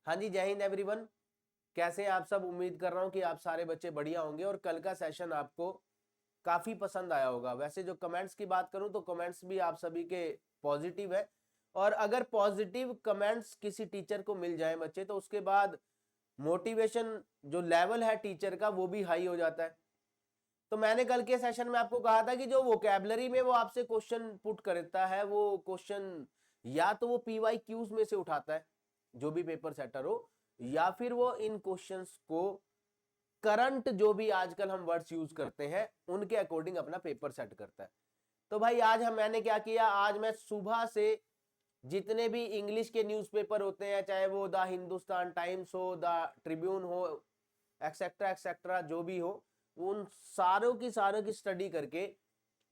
हाँ जी, जय हिंद एवरीवन। कैसे हैं आप सब? उम्मीद कर रहा हूं कि आप सारे बच्चे बढ़िया होंगे और कल का सेशन आपको काफी पसंद आया होगा। वैसे जो कमेंट्स की बात करूं तो कमेंट्स भी आप सभी के पॉजिटिव है, और अगर पॉजिटिव कमेंट्स किसी टीचर को मिल जाए बच्चे, तो उसके बाद मोटिवेशन जो लेवल है टीचर का वो भी हाई हो जाता है। तो मैंने कल के सेशन में आपको कहा था कि जो वोकैबलरी में वो आपसे क्वेश्चन पुट करता है, वो क्वेश्चन या तो वो पीवाई क्यूज में से उठाता है जो भी पेपर सेटर हो, या फिर वो इन क्वेश्चंस को करंट जो भी आजकल हम वर्ड्स यूज करते हैं उनके अकॉर्डिंग अपना पेपर सेट करता है। तो भाई आज मैंने क्या किया, आज मैं सुबह से जितने भी इंग्लिश के न्यूज़पेपर होते हैं, चाहे वो द हिंदुस्तान टाइम्स हो, द ट्रिब्यून हो, एक्सेट्रा एक्सेट्रा, जो भी हो, उन सारों की स्टडी करके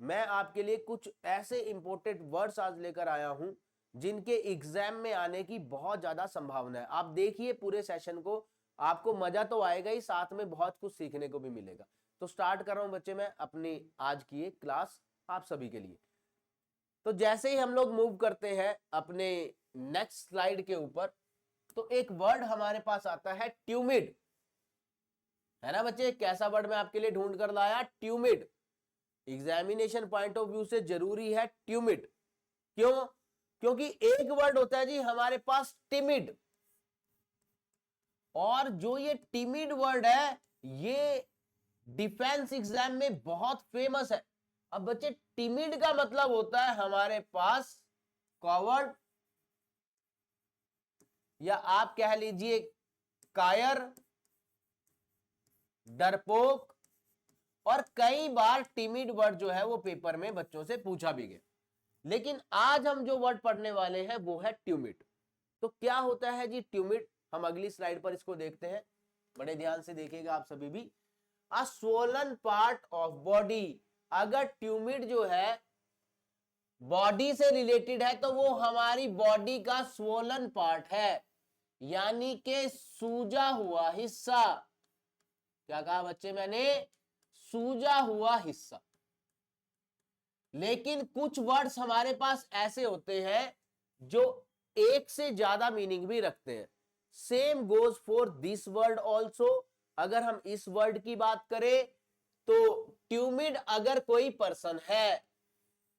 मैं आपके लिए कुछ ऐसे इंपॉर्टेंट वर्ड्स आज लेकर आया हूं जिनके एग्जाम में आने की बहुत ज्यादा संभावना है। आप देखिए पूरे सेशन को, आपको मजा तो आएगा ही, साथ में बहुत कुछ सीखने को भी मिलेगा। तो स्टार्ट कर रहा हूं बच्चे मैं अपनी आज की एक क्लास आप सभी के लिए। तो जैसे ही हम लोग मूव करते हैं अपने नेक्स्ट स्लाइड के ऊपर, तो एक वर्ड हमारे पास आता है ट्यूमिड, है ना बच्चे? कैसा वर्ड मैं आपके लिए ढूंढ कर लाया? ट्यूमिड। एग्जामिनेशन पॉइंट ऑफ व्यू से जरूरी है ट्यूमिड। क्यों? क्योंकि एक वर्ड होता है जी हमारे पास टिमिड, और जो ये टिमिड वर्ड है ये डिफेंस एग्जाम में बहुत फेमस है। अब बच्चे टिमिड का मतलब होता है हमारे पास कॉवर्ड, या आप कह लीजिए कायर, डरपोक, और कई बार टिमिड वर्ड जो है वो पेपर में बच्चों से पूछा भी गया। लेकिन आज हम जो वर्ड पढ़ने वाले हैं वो है ट्यूमिड। तो क्या होता है जी ट्यूमिड? हम अगली स्लाइड पर इसको देखते हैं, बड़े ध्यान से देखिएगा आप सभी भी। अ स्वोलन पार्ट ऑफ बॉडी, अगर ट्यूमिड जो है बॉडी से रिलेटेड है तो वो हमारी बॉडी का स्वोलन पार्ट है, यानी कि सूजा हुआ हिस्सा। क्या कहा बच्चे मैंने? सूजा हुआ हिस्सा। लेकिन कुछ वर्ड्स हमारे पास ऐसे होते हैं जो एक से ज्यादा मीनिंग भी रखते हैं। Same goes for this word also. अगर हम इस वर्ड की बात करें तो ट्यूमिड अगर कोई पर्सन है,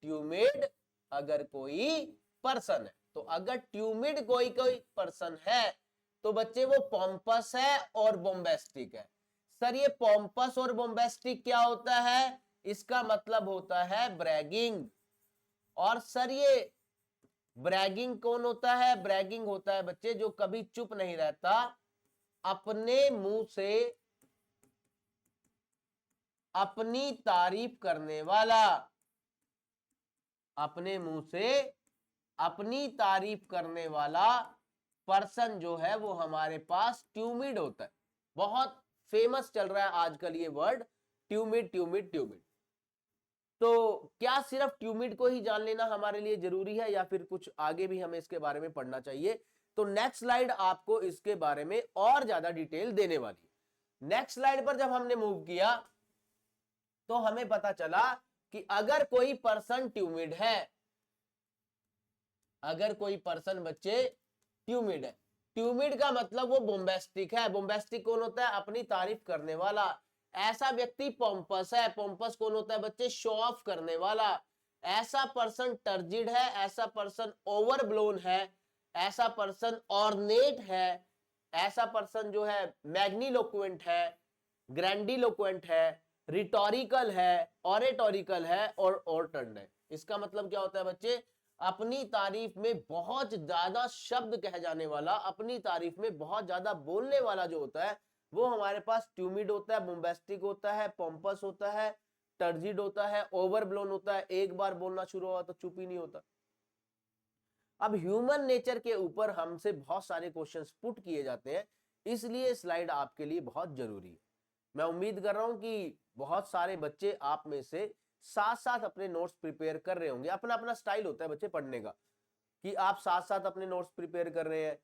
ट्यूमिड अगर कोई पर्सन है, तो अगर ट्यूमिड कोई कोई पर्सन है तो बच्चे वो पॉम्पस है और बोम्बेस्टिक है। सर ये पॉम्पस और बोम्बेस्टिक क्या होता है? इसका मतलब होता है ब्रैगिंग। और सर ये ब्रैगिंग कौन होता है? ब्रैगिंग होता है बच्चे जो कभी चुप नहीं रहता, अपने मुंह से अपनी तारीफ करने वाला। अपने मुंह से अपनी तारीफ करने वाला पर्सन जो है वो हमारे पास ट्यूमिड होता है। बहुत फेमस चल रहा है आजकल ये वर्ड ट्यूमिड ट्यूमिड ट्यूमिड। तो क्या सिर्फ ट्यूमिड को ही जान लेना हमारे लिए जरूरी है, या फिर कुछ आगे भी हमें इसके बारे में पढ़ना चाहिए? तो नेक्स्ट स्लाइड आपको इसके बारे में और ज्यादा डिटेल देने वाली है। नेक्स्ट स्लाइड पर जब हमने मूव किया तो हमें पता चला कि अगर कोई पर्सन ट्यूमिड है, अगर कोई पर्सन बच्चे ट्यूमिड है, ट्यूमिड का मतलब वो बोम्बेस्टिक है। बोम्बेस्टिक कौन होता है? अपनी तारीफ करने वाला। ऐसा व्यक्ति पोम्पस है। पोम्पस कौन होता है बच्चे? शो ऑफ करने वाला। ऐसा पर्सन टर्जिड है, ऐसा पर्सन ओवरब्लोन है, ऐसा पर्सन ऑर्नेट है, ऐसा पर्सन जो है मैग्नीलोक्वेंट है, ग्रैंडीलोक्वेंट है, रिटोरिकल है, ऑरेटोरिकल है और ऑर्टर्ड है। इसका मतलब क्या होता है बच्चे? अपनी तारीफ में बहुत ज्यादा शब्द कह जाने वाला, अपनी तारीफ में बहुत ज्यादा बोलने वाला जो होता है वो हमारे पास ट्यूमिड होता है, बोम्बेस्टिक होता है, पोम्पस होता है, टर्जिड होता है, ओवरब्लोन होता है। एक बार बोलना शुरू हुआ तो चुप ही नहीं होता। अब ह्यूमन नेचर के ऊपर हमसे बहुत सारे क्वेश्चंस पुट किए जाते हैं, इसलिए स्लाइड आपके लिए बहुत जरूरी है। मैं उम्मीद कर रहा हूं कि बहुत सारे बच्चे आप में से साथ साथ अपने नोट्स प्रिपेयर कर रहे होंगे। अपना अपना स्टाइल होता है बच्चे पढ़ने का, कि आप साथ साथ अपने नोट्स प्रिपेयर कर रहे हैं,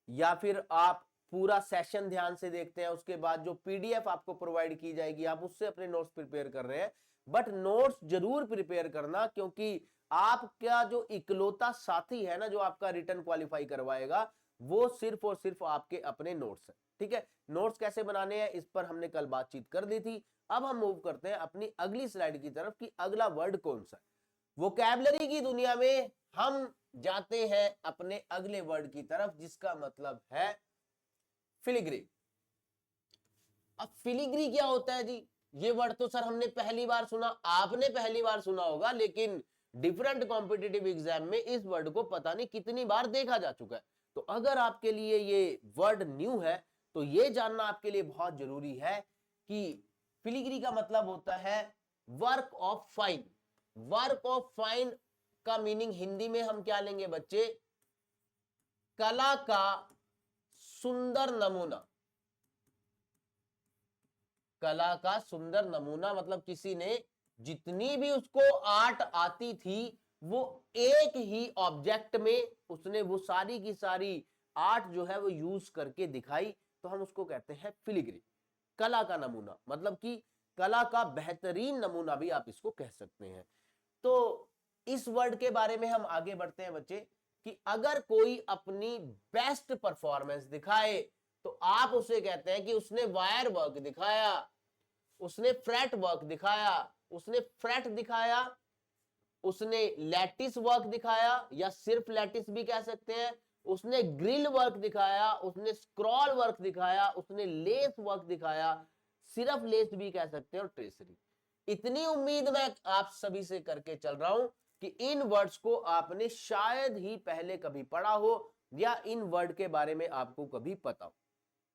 या फिर आप पूरा सेशन ध्यान से देखते हैं, उसके बाद जो पीडीएफ आपको प्रोवाइड की जाएगी आप उससे अपने नोट्स प्रिपेयर कर रहे हैं। बट नोट्स जरूर प्रिपेयर करना, क्योंकि आपका जो इकलौता साथी है ना जो आपका रिटर्न क्वालिफाई करवाएगा, वो सिर्फ और सिर्फ आपके अपने नोट्स है। ठीक है, नोट्स कैसे बनाने हैं इस पर हमने कल बातचीत कर दी थी। अब हम मूव करते हैं अपनी अगली स्लाइड की तरफ कि अगला वर्ड कौन सा है। वोकैबुलरी की दुनिया में हम जाते हैं अपने अगले वर्ड की तरफ जिसका मतलब है फिलिग्री। अब फिलिग्री क्या होता है जी? ये वर्ड तो सर हमने पहली बार सुना, आपने पहली बार सुना होगा, लेकिन डिफरेंट कॉम्पिटिटिव एग्जाम में इस वर्ड को पता नहीं कितनी बार देखा जा चुका है। तो अगर आपके लिए ये वर्ड न्यू है तो ये जानना आपके लिए बहुत जरूरी है कि फिलिग्री का मतलब होता है work of fine. Work of fine का मीनिंग हिंदी में हम क्या लेंगे बच्चे? कला का सुंदर नमूना। कला का सुंदर नमूना मतलब किसी ने जितनी भी उसको आर्ट आती थी वो एक ही ऑब्जेक्ट में उसने वो सारी की सारी आर्ट जो है वो यूज करके दिखाई, तो हम उसको कहते हैं फिलिग्री। कला का नमूना मतलब कि कला का बेहतरीन नमूना भी आप इसको कह सकते हैं। तो इस वर्ड के बारे में हम आगे बढ़ते हैं बच्चे कि अगर कोई अपनी बेस्ट परफॉर्मेंस दिखाए तो आप उसे कहते हैं कि उसने वायर वर्क दिखाया, उसने फ्रेट वर्क दिखाया, उसने फ्रेट दिखाया, उसने लैटिस वर्क दिखाया या सिर्फ लैटिस भी कह सकते हैं, उसने ग्रिल वर्क दिखाया, उसने स्क्रॉल वर्क दिखाया, उसने लेस वर्क दिखाया, सिर्फ लेस भी कह सकते हैं, और ट्रेसरी। इतनी उम्मीद मैं आप सभी से करके चल रहा हूं कि इन वर्ड्स को आपने शायद ही पहले कभी पढ़ा हो या इन वर्ड के बारे में आपको कभी पता हो।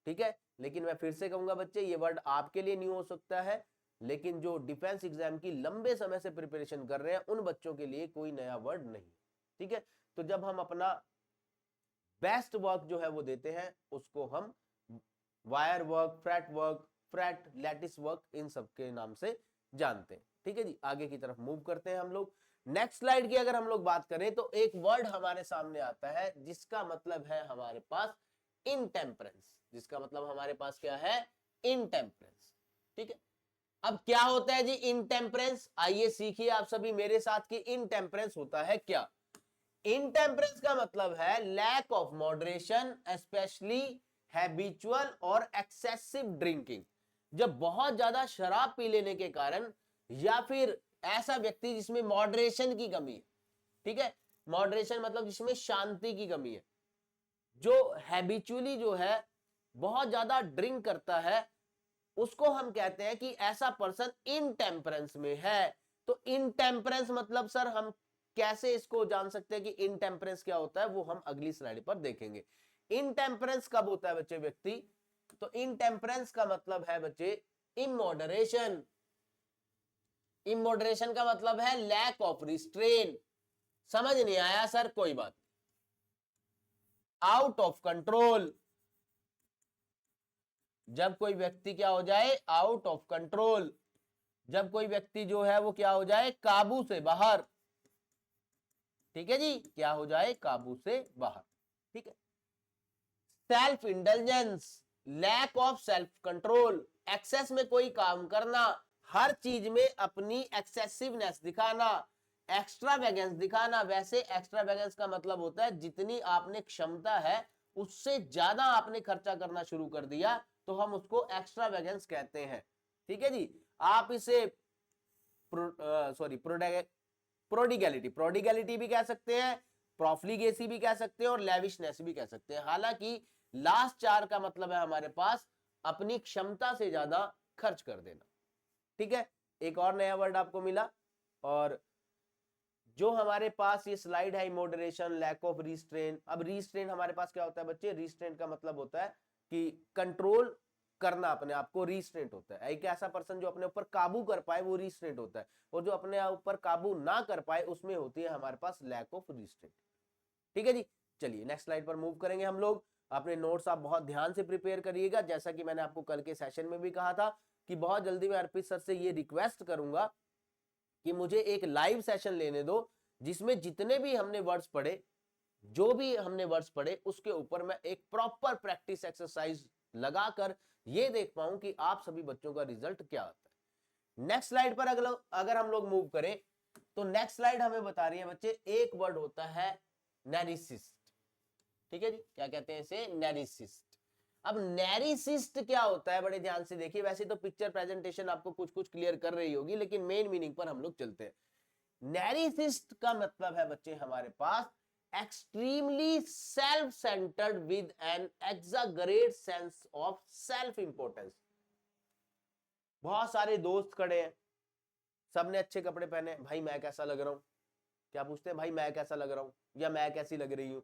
ठीक है, लेकिन मैं फिर से कहूंगा बच्चे ये वर्ड आपके लिए न्यू हो सकता है, लेकिन जो डिफेंस एग्जाम की लंबे समय से प्रिपरेशन कर रहे हैं उन बच्चों के लिए कोई नया वर्ड नहीं। ठीक है, तो जब हम अपना बेस्ट वर्क जो है वो देते हैं उसको हम wire work, freight, lattice work in सब के नाम से जानते हैं। ठीक है जी, आगे की तरफ मूव करते हैं हम लोग। नेक्स्ट स्लाइड की अगर हम लोग बात करें तो एक वर्ड हमारे सामने आता है जिसका मतलब है हमारे पास इनटेम्परेंस। जिसका मतलब हमारे पास क्या है? इनटेम्परेंस। ठीक है, अब क्या होता है जी इनटेम्परेंस? आइए सीखिए आप सभी मेरे साथ कि इनटेम्परेंस होता है क्या। इनटेम्परेंस का मतलब है lack of moderation, especially habitual और एक्सेसिव ड्रिंकिंग। जब बहुत ज्यादा शराब पी लेने के कारण या फिर ऐसा व्यक्ति जिसमें मॉडरेशन की कमी है। ठीक है, मॉडरेशन मतलब जिसमें शांति की कमी है, जो हैबिचुअली जो है बहुत ज्यादा ड्रिंक करता है, उसको हम कहते हैं कि ऐसा पर्सन इनटेम्परेंस में है। तो इनटेम्परेंस मतलब सर हम कैसे इसको जान सकते हैं कि इनटेम्परेंस क्या होता है, वो हम अगली स्लाइड पर देखेंगे। इनटेम्परेंस कब होता है बच्चे व्यक्ति? तो इनटेम्परेंस का मतलब है बच्चे इमोडरेशन। इमोडरेशन का मतलब है लैक ऑफ रिस्ट्रेन। समझ नहीं आया सर? कोई बात। आउट ऑफ कंट्रोल, जब कोई व्यक्ति क्या हो जाए? Out of control. जब कोई व्यक्ति जो है वो क्या हो जाए? काबू से बाहर। ठीक है जी, क्या हो जाए? काबू से बाहर। ठीक है, self indulgence, lack of self control, excess में कोई काम करना, हर चीज में अपनी एक्सेसिवनेस दिखाना, एक्स्ट्रावेगेंस दिखाना। वैसे एक्स्ट्रावेगेंस का मतलब होता है जितनी आपने क्षमता है उससे ज्यादा आपने खर्चा करना शुरू कर दिया तो हम उसको एक्स्ट्रावेगेंस कहते हैं। ठीक है जी, आप इसे प्रोडिगैलिटी, प्रोडिगैलिटी भी कह सकते हैं, प्रॉफिलिगेसी भी कह सकते हैं और लेविशनेस भी कह सकते हैं। हालांकि लास्ट चार का मतलब है हमारे पास अपनी क्षमता से ज्यादा खर्च कर देना। ठीक है, एक और नया वर्ड आपको मिला। और जो हमारे पास ये स्लाइड है मॉडरेशन, लैक ऑफ रिस्ट्रेन। अब रिस्ट्रेन हमारे पास क्या होता है बच्चे? रिस्ट्रेन का मतलब होता है कि कंट्रोल करना अपने आप को, रिस्ट्रेंट होता है। एक ऐसा पर्सन जो अपने ऊपर काबू कर पाए वो रिस्ट्रेंट होता है, और जो अपने ऊपर काबू ना कर पाए उसमें होती है हमारे पास लैक ऑफ रिस्ट्रेंट। ठीक है जी, चलिए नेक्स्ट स्लाइड पर मूव करेंगे हम लोग। अपने नोट्स आप बहुत ध्यान से प्रिपेयर करिएगा, जैसा कि मैंने आपको कल के सेशन में भी कहा था कि बहुत जल्दी मैं अर्पित सर से ये रिक्वेस्ट करूंगा कि मुझे एक लाइव सेशन लेने दो जिसमें जितने भी हमने वर्ड्स पढ़े, जो भी हमने वर्ड्स पढ़े उसके ऊपर मैं एक प्रॉपर प्रैक्टिस एक्सरसाइज लगाकर ये देख पाऊं कि आप सभी बच्चों का रिजल्ट क्या आता है। नेक्स्ट स्लाइड पर अगर हम लोग मूव करें तो नेक्स्ट स्लाइड हमें बता रही है बच्चे एक वर्ड होता है नैरिसिस्ट। ठीक है जी, क्या कहते हैं इसे, नेरिसिस्ट। अब नेरिसिस्ट क्या होता है, बड़े ध्यान से देखिए, वैसे तो पिक्चर प्रेजेंटेशन आपको कुछ कुछ क्लियर कर रही होगी, लेकिन मेन मीनिंग पर हम लोग चलते हैं। नेरिसिस्ट का मतलब है बच्चे हमारे पास extremely self centred with an exaggerate sense of self importance. बहुत सारे दोस्त खड़े हैं, सबने अच्छे कपड़े पहने, भाई मैं कैसा लग रहा हूं, क्या पूछते हैं, भाई मैं कैसा लग रहा हूं या मैं कैसी लग रही हूं।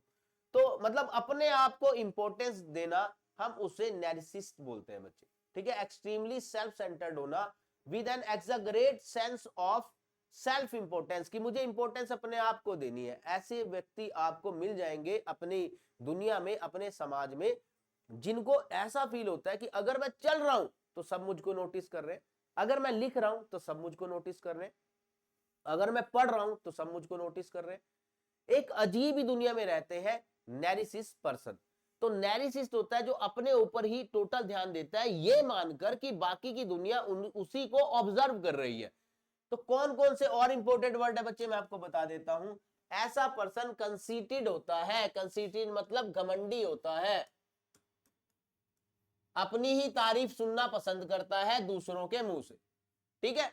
तो मतलब अपने आप को इंपॉर्टेंस देना, हम उसे नैरिसिस्ट बोलते हैं बच्चे, ठीक है। एक्सट्रीमली सेल्फ सेंटर्ड होना with an exaggerate sense of self importance, कि मुझे इंपॉर्टेंस अपने आप को देनी है। ऐसे व्यक्ति आपको मिल जाएंगे अपनी दुनिया में, अपने समाज में, जिनको ऐसा फील होता है कि अगर मैं चल रहा हूं तो सब मुझको नोटिस कर रहे हैं, अगर मैं लिख रहा हूं तो सब मुझको नोटिस कर रहे हैं, अगर मैं पढ़ रहा हूं तो सब मुझको नोटिस कर रहे हैं। एक अजीब ही दुनिया में रहते हैं नैरिसिस्ट पर्सन। तो नैरिसिस्ट होता है जो अपने ऊपर ही टोटल ध्यान देता है, ये मानकर कि बाकी की दुनिया उसी को ऑब्जर्व कर रही है। तो कौन कौन से और इंपॉर्टेंट वर्ड है बच्चे, मैं आपको बता देता हूं। ऐसा पर्सन कंसीटेड होता है, कंसीटेड मतलब घमंडी होता है, अपनी ही तारीफ सुनना पसंद करता है दूसरों के मुंह से, ठीक है।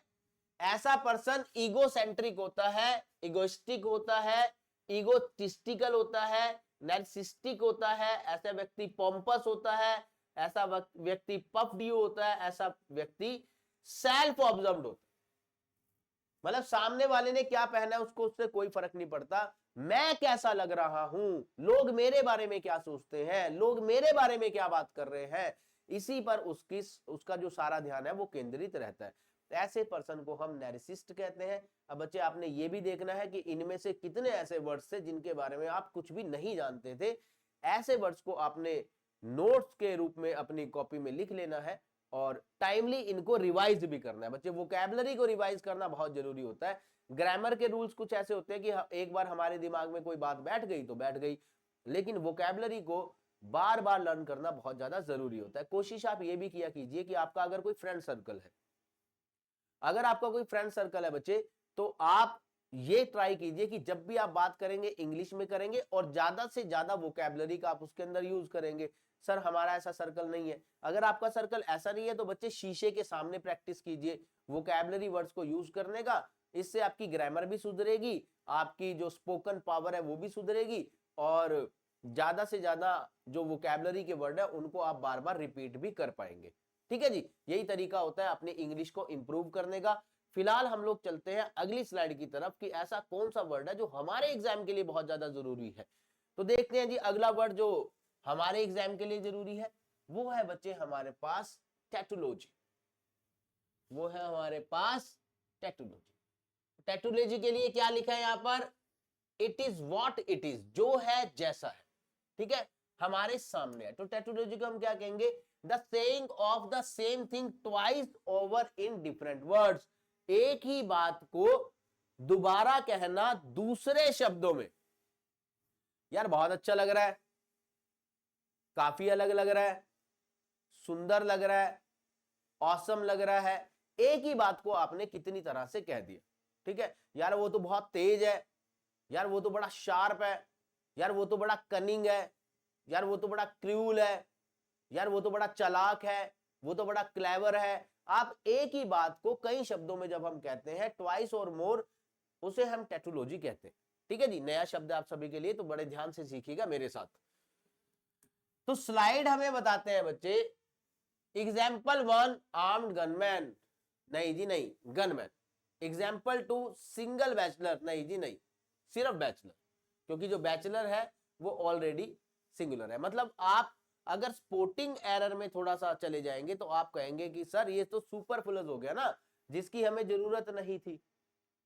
ऐसा पर्सन ईगोसेंट्रिक होता है, इगोइस्टिक होता है, ईगोटिस्टिकल होता है, नैर्सिस्टिक होता है, ऐसा व्यक्ति पॉम्पस होता है, ऐसा व्यक्ति पफड्यू होता है, ऐसा व्यक्ति सेल्फ ऑब्जर्व्ड होता है। मतलब सामने वाले ने क्या पहना है उसको, उससे कोई फर्क नहीं पड़ता, मैं कैसा लग रहा हूं, लोग मेरे बारे में क्या सोचते हैं, लोग मेरे बारे में क्या बात कर रहे हैं, इसी पर उसका जो सारा ध्यान है वो केंद्रित रहता है। ऐसे पर्सन को हम नैरिसिस्ट कहते हैं। अब बच्चे आपने ये भी देखना है कि इनमें से कितने ऐसे वर्ड्स थे जिनके बारे में आप कुछ भी नहीं जानते थे। ऐसे वर्ड्स को आपने नोट्स के रूप में अपनी कॉपी में लिख लेना है और टाइमली इनको रिवाइज भी करना है। बच्चे वोकैबुलरी को रिवाइज करना बहुत जरूरी होता है। ग्रामर के रूल्स कुछ ऐसे होते हैं कि एक बार हमारे दिमाग में कोई बात बैठ गई तो बैठ गई, लेकिन वोकैबुलरी को बार बार लर्न करना बहुत ज्यादा जरूरी होता है। कोशिश आप ये भी किया कीजिए कि आपका अगर कोई फ्रेंड सर्कल है, अगर आपका कोई फ्रेंड सर्कल है बच्चे, तो आप ये ट्राई कीजिए कि जब भी आप बात करेंगे इंग्लिश में करेंगे और ज्यादा से ज्यादा वोकैबुलरी का आप उसके अंदर यूज करेंगे। सर हमारा ऐसा सर्कल नहीं है, अगर आपका सर्कल ऐसा नहीं है तो बच्चे शीशे के सामने प्रैक्टिस कीजिए वोकैबुलरी वर्ड्स को यूज करने का। इससे आपकी ग्रामर भी सुधरेगी, आपकी जो स्पोकन पावर है वो भी सुधरेगी, और ज्यादा से ज्यादा जो वोकैबुलरी के वर्ड है उनको आप बार बार रिपीट भी कर पाएंगे। ठीक है जी, यही तरीका होता है अपने इंग्लिश को इंप्रूव करने का। फिलहाल हम लोग चलते हैं अगली स्लाइड की तरफ कि ऐसा कौन सा वर्ड है जो हमारे एग्जाम के लिए बहुत ज्यादा जरूरी है। तो देखते हैं जी, अगला वर्ड जो हमारे एग्जाम के लिए जरूरी है वो है बच्चे हमारे पास टैटोलॉजी। वो है हमारे पास टैटोलॉजी। टैटोलॉजी के लिए क्या लिखा है यहां पर, it is what it is, जो है जैसा है, ठीक है, हमारे सामने है। तो टैटोलॉजी को हम क्या कहेंगे, the saying of the same thing twice over in different words. एक ही बात को दोबारा कहना दूसरे शब्दों में। यार बहुत अच्छा लग रहा है, काफी अलग लग रहा है, सुंदर लग रहा है, ऑसम लग रहा है, एक ही बात को आपने कितनी तरह से कह दिया। ठीक है, यार वो तो बहुत तेज है, यार वो तो बड़ा शार्प है, यार वो तो बड़ा कनिंग है, यार वो तो बड़ा क्रूल है, यार वो तो बड़ा चालाक है, वो तो बड़ा क्लेवर है। आप एक ही बात को कई शब्दों में जब हम कहते हैं ट्वाइस और मोर, उसे हम टैटोलॉजी कहते हैं। ठीक है जी, नया शब्द आप सभी के लिए, तो बड़े ध्यान से सीखिएगा मेरे साथ। तो स्लाइड हमें बताते हैं बच्चे, एग्जाम्पल 1 आर्म्ड गनमैन, नहीं जी नहीं, गनमैन। एग्जाम्पल 2 सिंगल बैचलर, नहीं जी नहीं, सिर्फ बैचलर, क्योंकि जो बैचलर है वो ऑलरेडी सिंगुलर है। मतलब आप अगर स्पोर्टिंग एरर में थोड़ा सा चले जाएंगे तो आप कहेंगे कि सर ये तो सुपरफ्लुअस हो गया ना, जिसकी हमें जरूरत नहीं थी।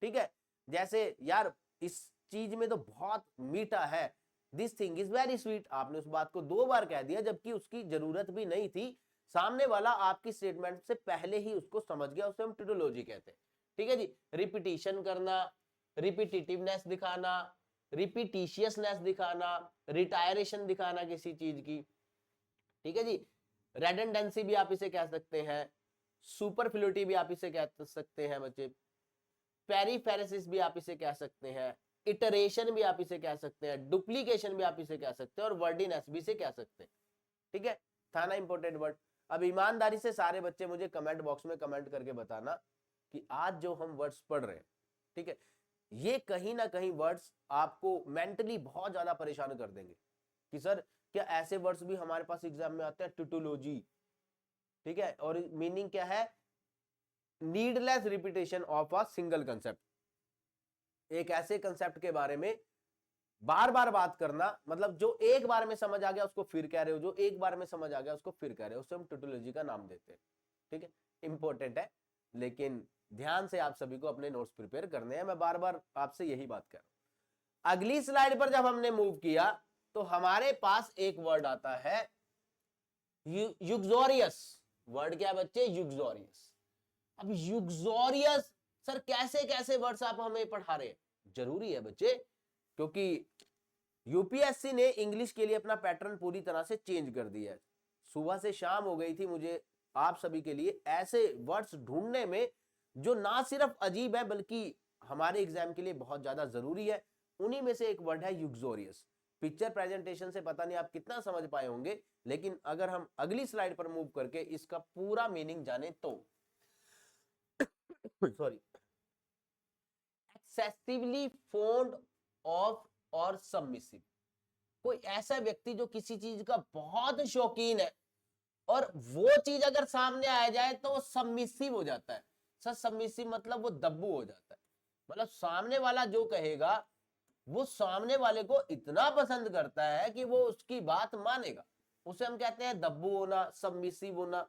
ठीक है, जैसे यार इस चीज में तो बहुत मीठा है, this thing is very sweet, आपने उस बात को 2 बार कह दिया जबकि उसकी जरूरत भी नहीं थी। सामने वाला आपकी स्टेटमेंट से पहले ही उसको समझ गया, उसे हम टैटोलॉजी कहते हैं। ठीक है जी, रिपीटिशन करना, रिपीटिटिवनेस दिखाना, रिपीटिशियसनेस दिखाना, रिटायरेशन दिखाना किसी चीज की। ठीक है जी, रेडंडेंसी भी आप इसे कह सकते हैं, सुपरफ्लुइटी भी आप इसे कह सकते हैं बच्चे, पेरिफेरेसिस भी आप इसे कह सकते हैं, इटरेशन भी आप इसे कह सकते हैं, डुप्लीकेशन भी आप इसे कह सकते हैं, और वर्डिनेस भी इसे कह सकते हैं। ठीक है, था ना इंपॉर्टेंट वर्ड। अब ईमानदारी से सारे बच्चे मुझे कमेंट बॉक्स में कमेंट करके बताना कि आज जो हम वर्ड्स पढ़ रहे हैं, ठीक है, ये कहीं ना कहीं वर्ड्स आपको मेंटली बहुत ज्यादा परेशान कर देंगे कि सर क्या ऐसे वर्ड्स भी हमारे पास एग्जाम में आते हैं, टुटोलॉजी, ठीक है, और मीनिंग क्या है, needless repetition of a single concept, एक ऐसे कंसेप्ट के बारे में बार बार बात करना, मतलब जो एक बार में समझ आ गया उसको फिर कह रहे हो, जो एक बार में समझ आ गया उसको फिर कह रहे हो, उससे हम टोटोलॉजी का नाम देते हैं। ठीक है, इंपॉर्टेंट है, लेकिन ध्यान से आप सभी को अपने नोट्स प्रिपेयर करने हैं, मैं बार बार आपसे यही बात कर रहा हूं। अगली स्लाइड पर जब हमने मूव किया तो हमारे पास एक वर्ड आता है युक्सोरियस। वर्ड क्या बच्चे, युक्सोरियस। अब युक्सोरियस सर कैसे कैसे वर्ड्स आप हमें पढ़ा रहे हैं, जरूरी है बच्चे, क्योंकि यूपीएससी ने इंग्लिश के लिए अपना पैटर्न पूरी तरह से चेंज कर दिया है। सुबह से शाम हो गई थी मुझे आप सभी के लिए ऐसे वर्ड्स ढूंढने में जो ना सिर्फ अजीब है बल्कि हमारे एग्जाम के लिए बहुत ज्यादा जरूरी है। उन्हीं में से एक वर्ड है युक्सोरियस। पिक्चर प्रेजेंटेशन से पता नहीं आप कितना समझ पाए होंगे, लेकिन अगर हम अगली स्लाइड पर मूव करके इसका पूरा मीनिंग जाने तो सॉरी, एक्सेसिवली फॉन्ड ऑफ और सबमिसिव, कोई ऐसा व्यक्ति जो किसी चीज का बहुत शौकीन है और वो चीज अगर सामने आ जाए तो वो सबमिसिव हो जाता है। सर सबमिसिव मतलब वो दब्बू हो जाता है, मतलब सामने वाला जो कहेगा वो सामने वाले को इतना पसंद करता है कि वो उसकी बात मानेगा, उसे हम कहते हैं दब्बू होना, सबमिसिव होना।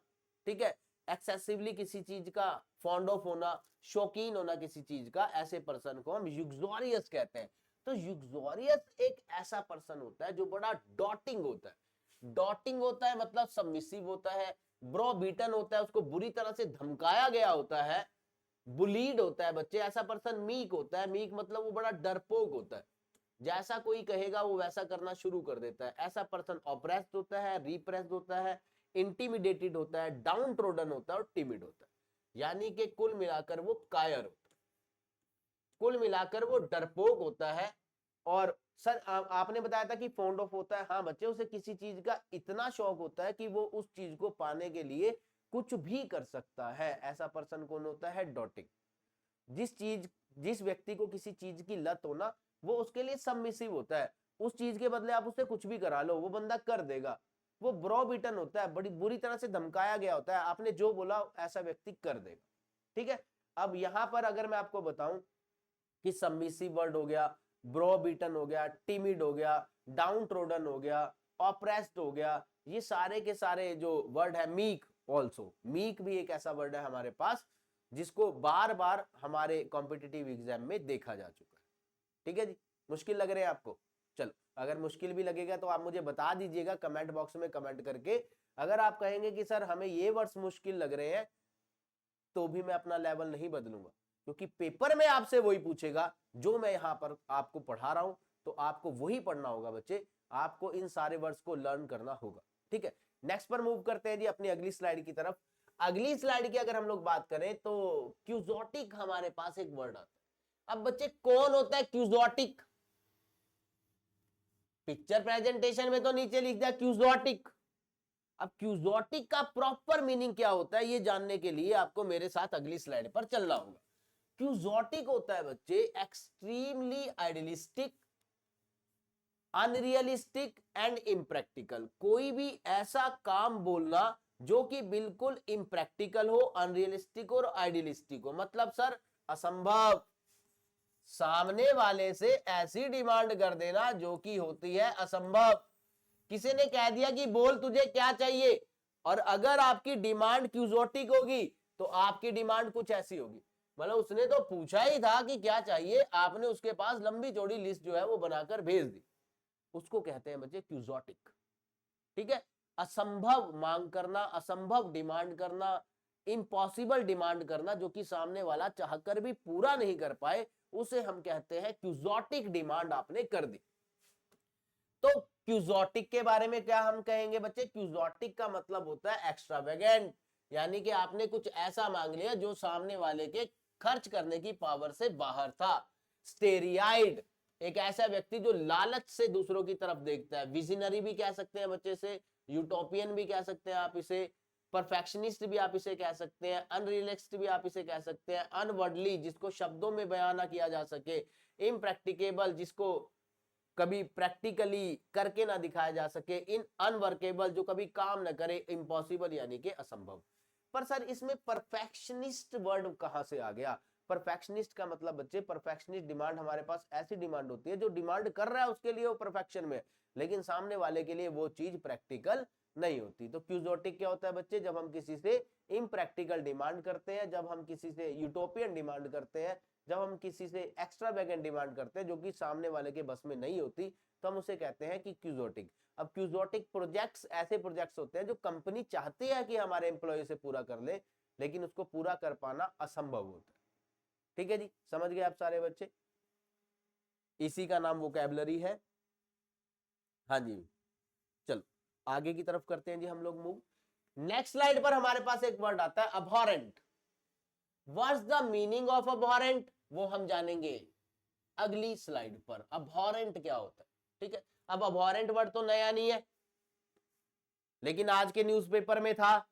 ठीक है, एक्सेसिवली किसी चीज का फॉन्ड ऑफ होना, शौकीन होना किसी चीज का, ऐसे पर्सन को हम युक्सोरियस कहते हैं। तो युक्सोरियस एक ऐसा पर्सन होता है जो बड़ा डॉटिंग होता है। डॉटिंग होता है मतलब सबमिसिव होता है, ब्रो बीटन होता है, उसको बुरी तरह से धमकाया गया होता है, बुलीड होता है बच्चे। ऐसा पर्सन मीक होता है, मीक मतलब वो बड़ा डरपोक होता है, जैसा कोई कहेगा वो वैसा करना शुरू कर देता है। ऐसा पर्सन ऑप्रेस्ड होता है, रिप्रेस्ड होता है, इंटिमिडेटेड होता है, डाउन ट्रोडन होता है और टिमिड होता है। यानी कि कुल मिलाकर वो कायर होता है, कुल मिलाकर वो डरपोक होता है। और सर आपने बताया था कि फॉन्ड ऑफ होता है, हाँ बच्चे, उसे किसी चीज का इतना शौक होता है कि वो उस चीज को पाने के लिए कुछ भी कर सकता है। ऐसा पर्सन कौन होता है, डॉटिंग। जिस व्यक्ति को किसी चीज की लत हो ना, वो उसके लिए सबमिसिव होता है, उस चीज के बदले आप उससे कुछ भी करा लो वो बंदा कर देगा। वो ब्रो बीटन होता है, बड़ी बुरी तरह से धमकाया गया होता है, आपने जो बोला ऐसा व्यक्ति कर देगा। ठीक है, अब यहां पर अगर मैं आपको बताऊं कि सबमिसिव वर्ड हो गया, ब्रो बीटन हो गया, टिमिड हो गया, डाउन ट्रोडन हो गया, ऑप्रेस्ड हो गया, ये सारे के सारे जो वर्ड है, मीक ऑल्सो, मीक भी एक ऐसा वर्ड है हमारे पास जिसको बार बार हमारे कॉम्पिटिटिव एग्जाम में देखा जा चुका है। ठीक है जी, मुश्किल लग रहे हैं आपको, चलो अगर मुश्किल भी लगेगा तो आप मुझे बता दीजिएगा कमेंट बॉक्स में कमेंट करके। अगर आप कहेंगे कि सर हमें ये वर्ड्स मुश्किल लग रहे हैं तो भी मैं अपना लेवल नहीं बदलूंगा, क्योंकि पेपर में आपसे वही पूछेगा जो मैं यहां पर आपको पढ़ा रहा हूं, तो आपको वही पढ़ना होगा बच्चे, आपको इन सारे वर्ड्स को लर्न करना होगा। ठीक है, नेक्स्ट पर मूव करते हैं जी अपनी अगली स्लाइड की तरफ। अगली स्लाइड की अगर हम लोग बात करें तो क्यूजोटिक हमारे पास एक वर्ड आता है। अब बच्चे कौन होता है क्यूजोटिक, पिक्चर प्रेजेंटेशन में तो नीचे लिख दिया क्यूजोटिक। अब क्यूजोटिक का प्रॉपर मीनिंग क्या होता है ये जानने के लिए आपको मेरे साथ अगली स्लाइड पर चलना होगा। क्यूजोटिक होता है बच्चे extremely idealistic, unrealistic and impractical. कोई भी ऐसा काम बोलना जो कि बिल्कुल इम्प्रैक्टिकल हो, अनरियलिस्टिक और आइडियलिस्टिक हो, मतलब सर असंभव। सामने वाले से ऐसी डिमांड कर देना जो कि होती है असंभव। किसी ने कह दिया कि बोल तुझे क्या चाहिए, और अगर आपकी डिमांड क्यूजोटिक होगी तो आपकी डिमांड कुछ ऐसी होगी, मतलब उसने तो पूछा ही था कि क्या चाहिए, आपने उसके पास लंबी चौड़ी लिस्ट जो है वो बनाकर भेज दी, उसको कहते हैं बच्चे क्यूजोटिक। ठीक है, असंभव मांग करना, असंभव डिमांड करना, इम्पॉसिबल डिमांड करना जो कि सामने वाला चाहकर भी पूरा नहीं कर पाए, उसे हम कहते हैं क्यूजोटिक डिमांड आपने कर दी। तो क्यूजोटिक के बारे में क्या हम कहेंगे बच्चे, क्यूजोटिक का मतलब होता है एक्स्ट्रावेगेंट, यानी कि आपने कुछ ऐसा मांग लिया जो सामने वाले के खर्च करने की पावर से बाहर था। स्टेरियाइड, एक ऐसा व्यक्ति जो लालच से दूसरों की तरफ देखता है। विजनरी भी कह सकते हैं बच्चे से, यूटोपियन भी कह सकते हैं आप इसे, परफेक्शनिस्ट भी आप इसे कह सकते हैं, अनरियलिस्टिक भी आप इसे कह सकते हैं, अनवर्डली जिसको शब्दों में बयान ना किया जा सके, इम्प्रैक्टिकेबल जिसको कभी प्रैक्टिकली करके ना दिखाया जा सके, इन अनवर्केबल जो कभी काम ना करे, इम्पॉसिबल यानी कि असंभव। पर सर इसमें परफेक्शनिस्ट वर्ड कहां से आ गया? परफेक्शनिस्ट का मतलब बच्चे, परफेक्शनिस्ट डिमांड हमारे पास ऐसी डिमांड होती है जो डिमांड कर रहा है उसके लिए वो परफेक्शन में, लेकिन सामने वाले के लिए वो चीज प्रैक्टिकल नहीं होती। तो क्यूजोटिक क्या होता है बच्चे? जब हम किसी से इम्प्रैक्टिकल डिमांड करते हैं, जब हम किसी से यूटोपियन डिमांड करते हैं, जब हम किसी से एक्स्ट्रा वैगन डिमांड करते हैं जो कि सामने वाले के बस में नहीं होती, तो हम उसे कहते हैं कि क्यूजोटिक। अब क्यूजोटिक प्रोजेक्ट्स ऐसे प्रोजेक्ट्स होते हैं जो कंपनी चाहती है कि हमारे एम्प्लॉय से पूरा कर ले, लेकिन उसको पूरा कर पाना असंभव होता है। ठीक है जी, समझ गए आप सारे बच्चे? इसी का नाम वोकैबुलरी है। हाँ जी, चलो आगे की तरफ करते हैं जी हम लोग मूव। नेक्स्ट स्लाइड पर हमारे पास एक वर्ड आता है अबहॉरेंट। व्हाट्स द मीनिंग ऑफ अबहॉरेंट वो हम जानेंगे अगली स्लाइड पर। अबहॉरेंट क्या होता है? ठीक है, अब अबहॉरेंट वर्ड तो नया नहीं है, लेकिन आज के न्यूज़पेपर में था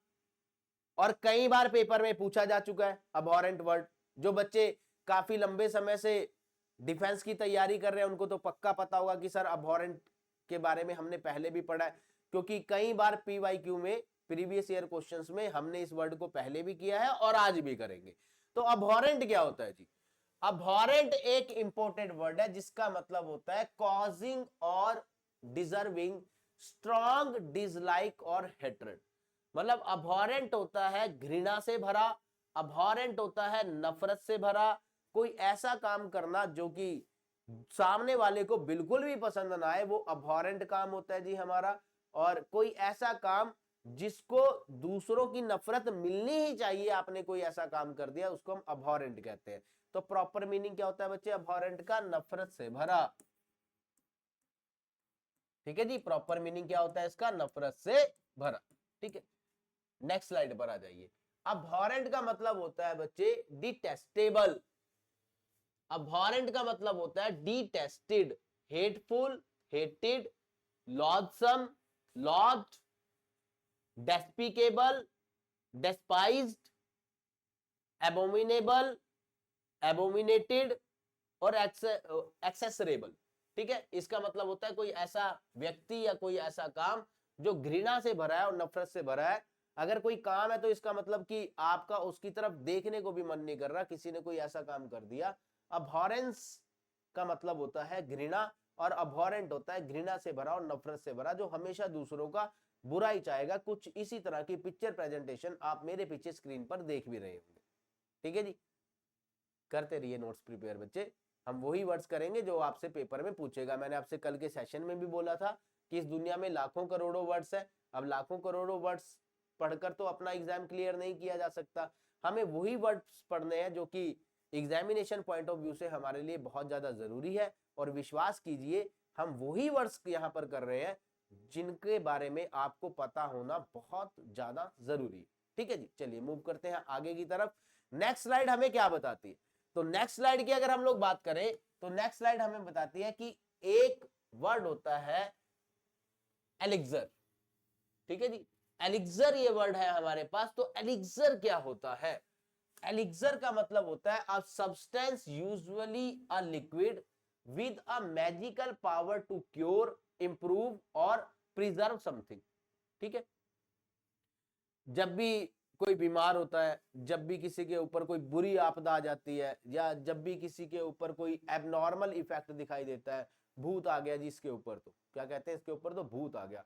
और कई बार पेपर में पूछा जा चुका है अबहॉरेंट वर्ड। जो बच्चे काफी लंबे समय से डिफेंस की तैयारी कर रहे हैं उनको तो पक्का पता होगा कि सर अबहॉरेंट के बारे में हमने पहले भी पढ़ा है, क्योंकि कई बार पीवाईक्यू में, प्रीवियस ईयर क्वेश्चंस में हमने इस वर्ड को पहले भी किया है और आज भी करेंगे। तो अबहॉरेंट क्या होता है जी? अबहॉरेंट एक इंपॉर्टेंट वर्ड है जिसका मतलब होता है कॉजिंग और डिजर्विंग स्ट्रॉन्ग डिसलाइक और हेट्रेड। मतलब अबहॉरेंट होता है घृणा से भरा, अबहॉरेंट होता है नफरत से भरा, कोई ऐसा काम करना जो कि सामने वाले को बिल्कुल भी पसंद ना आए, वो अबहॉरेंट काम होता है जी हमारा। और कोई ऐसा काम जिसको दूसरों की नफरत मिलनी ही चाहिए, आपने कोई ऐसा काम कर दिया, उसको हम अबहॉरेंट कहते हैं। तो प्रॉपर मीनिंग क्या होता है बच्चे अबहॉरेंट का? नफरत से भरा। ठीक है जी, प्रॉपर मीनिंग क्या होता है इसका? नफरत से भरा। ठीक है, नेक्स्ट स्लाइड पर आ जाइए। अबहॉरेंट का मतलब होता है बच्चे डिटेस्टेबल। अबहॉरेंट का मतलब होता है detested, hateful, hated, loathsome, loath, despicable, despised, abominable, abominated और एक्सेसरेबल। ठीक है, इसका मतलब होता है कोई ऐसा व्यक्ति या कोई ऐसा काम जो घृणा से भरा है और नफरत से भरा है। अगर कोई काम है तो इसका मतलब कि आपका उसकी तरफ देखने को भी मन नहीं कर रहा, किसी ने कोई ऐसा काम कर दिया। अबहॉरेंस का मतलब होता है घृणा, और अबहॉरेंट होता है घृणा से भरा और नफरत से भरा, जो हमेशा दूसरों का बुरा ही चाहेगा। कुछ इसी तरह की पिक्चर प्रेजेंटेशन आप मेरे पीछे स्क्रीन पर देख भी रहे होंगे। ठीक है जी, करते रहिए नोट्स प्रिपेयर बच्चे, हम वही वर्ड्स करेंगे जो आपसे पेपर में पूछेगा। मैंने आपसे कल के सेशन में भी बोला था कि इस दुनिया में लाखों करोड़ों वर्ड्स है। अब लाखों करोड़ों वर्ड्स पढ़कर तो अपना एग्जाम क्लियर नहीं किया जा सकता, हमें वही वर्ड्स पढ़ने हैं जो कि एग्जामिनेशन पॉइंट ऑफ व्यू से हमारे लिए बहुत ज्यादा जरूरी है। और विश्वास कीजिए हम वही वर्ड्स यहाँ पर कर रहे हैं जिनके बारे में आपको पता होना बहुत ज्यादा जरूरी है। ठीक है जी, चलिए मूव करते हैं आगे की तरफ। नेक्स्ट स्लाइड हमें क्या बताती है? तो नेक्स्ट स्लाइड की अगर हम लोग बात करें तो नेक्स्ट स्लाइड हमें बताती है कि एक वर्ड होता है एलिक्सर। ठीक है जी, एलिक्सर ये वर्ड है हमारे पास। तो एलिक्सर क्या होता है? एलिक्सर का मतलब होता है a substance usually a liquid with a magical power to cure, improve और प्रिजर्व समथिंग। ठीक है, जब भी कोई बीमार होता है, जब भी किसी के ऊपर कोई बुरी आपदा आ जाती है, या जब भी किसी के ऊपर कोई एबनॉर्मल इफेक्ट दिखाई देता है, भूत आ गया जी इसके ऊपर, तो क्या कहते हैं इसके ऊपर? तो भूत आ गया।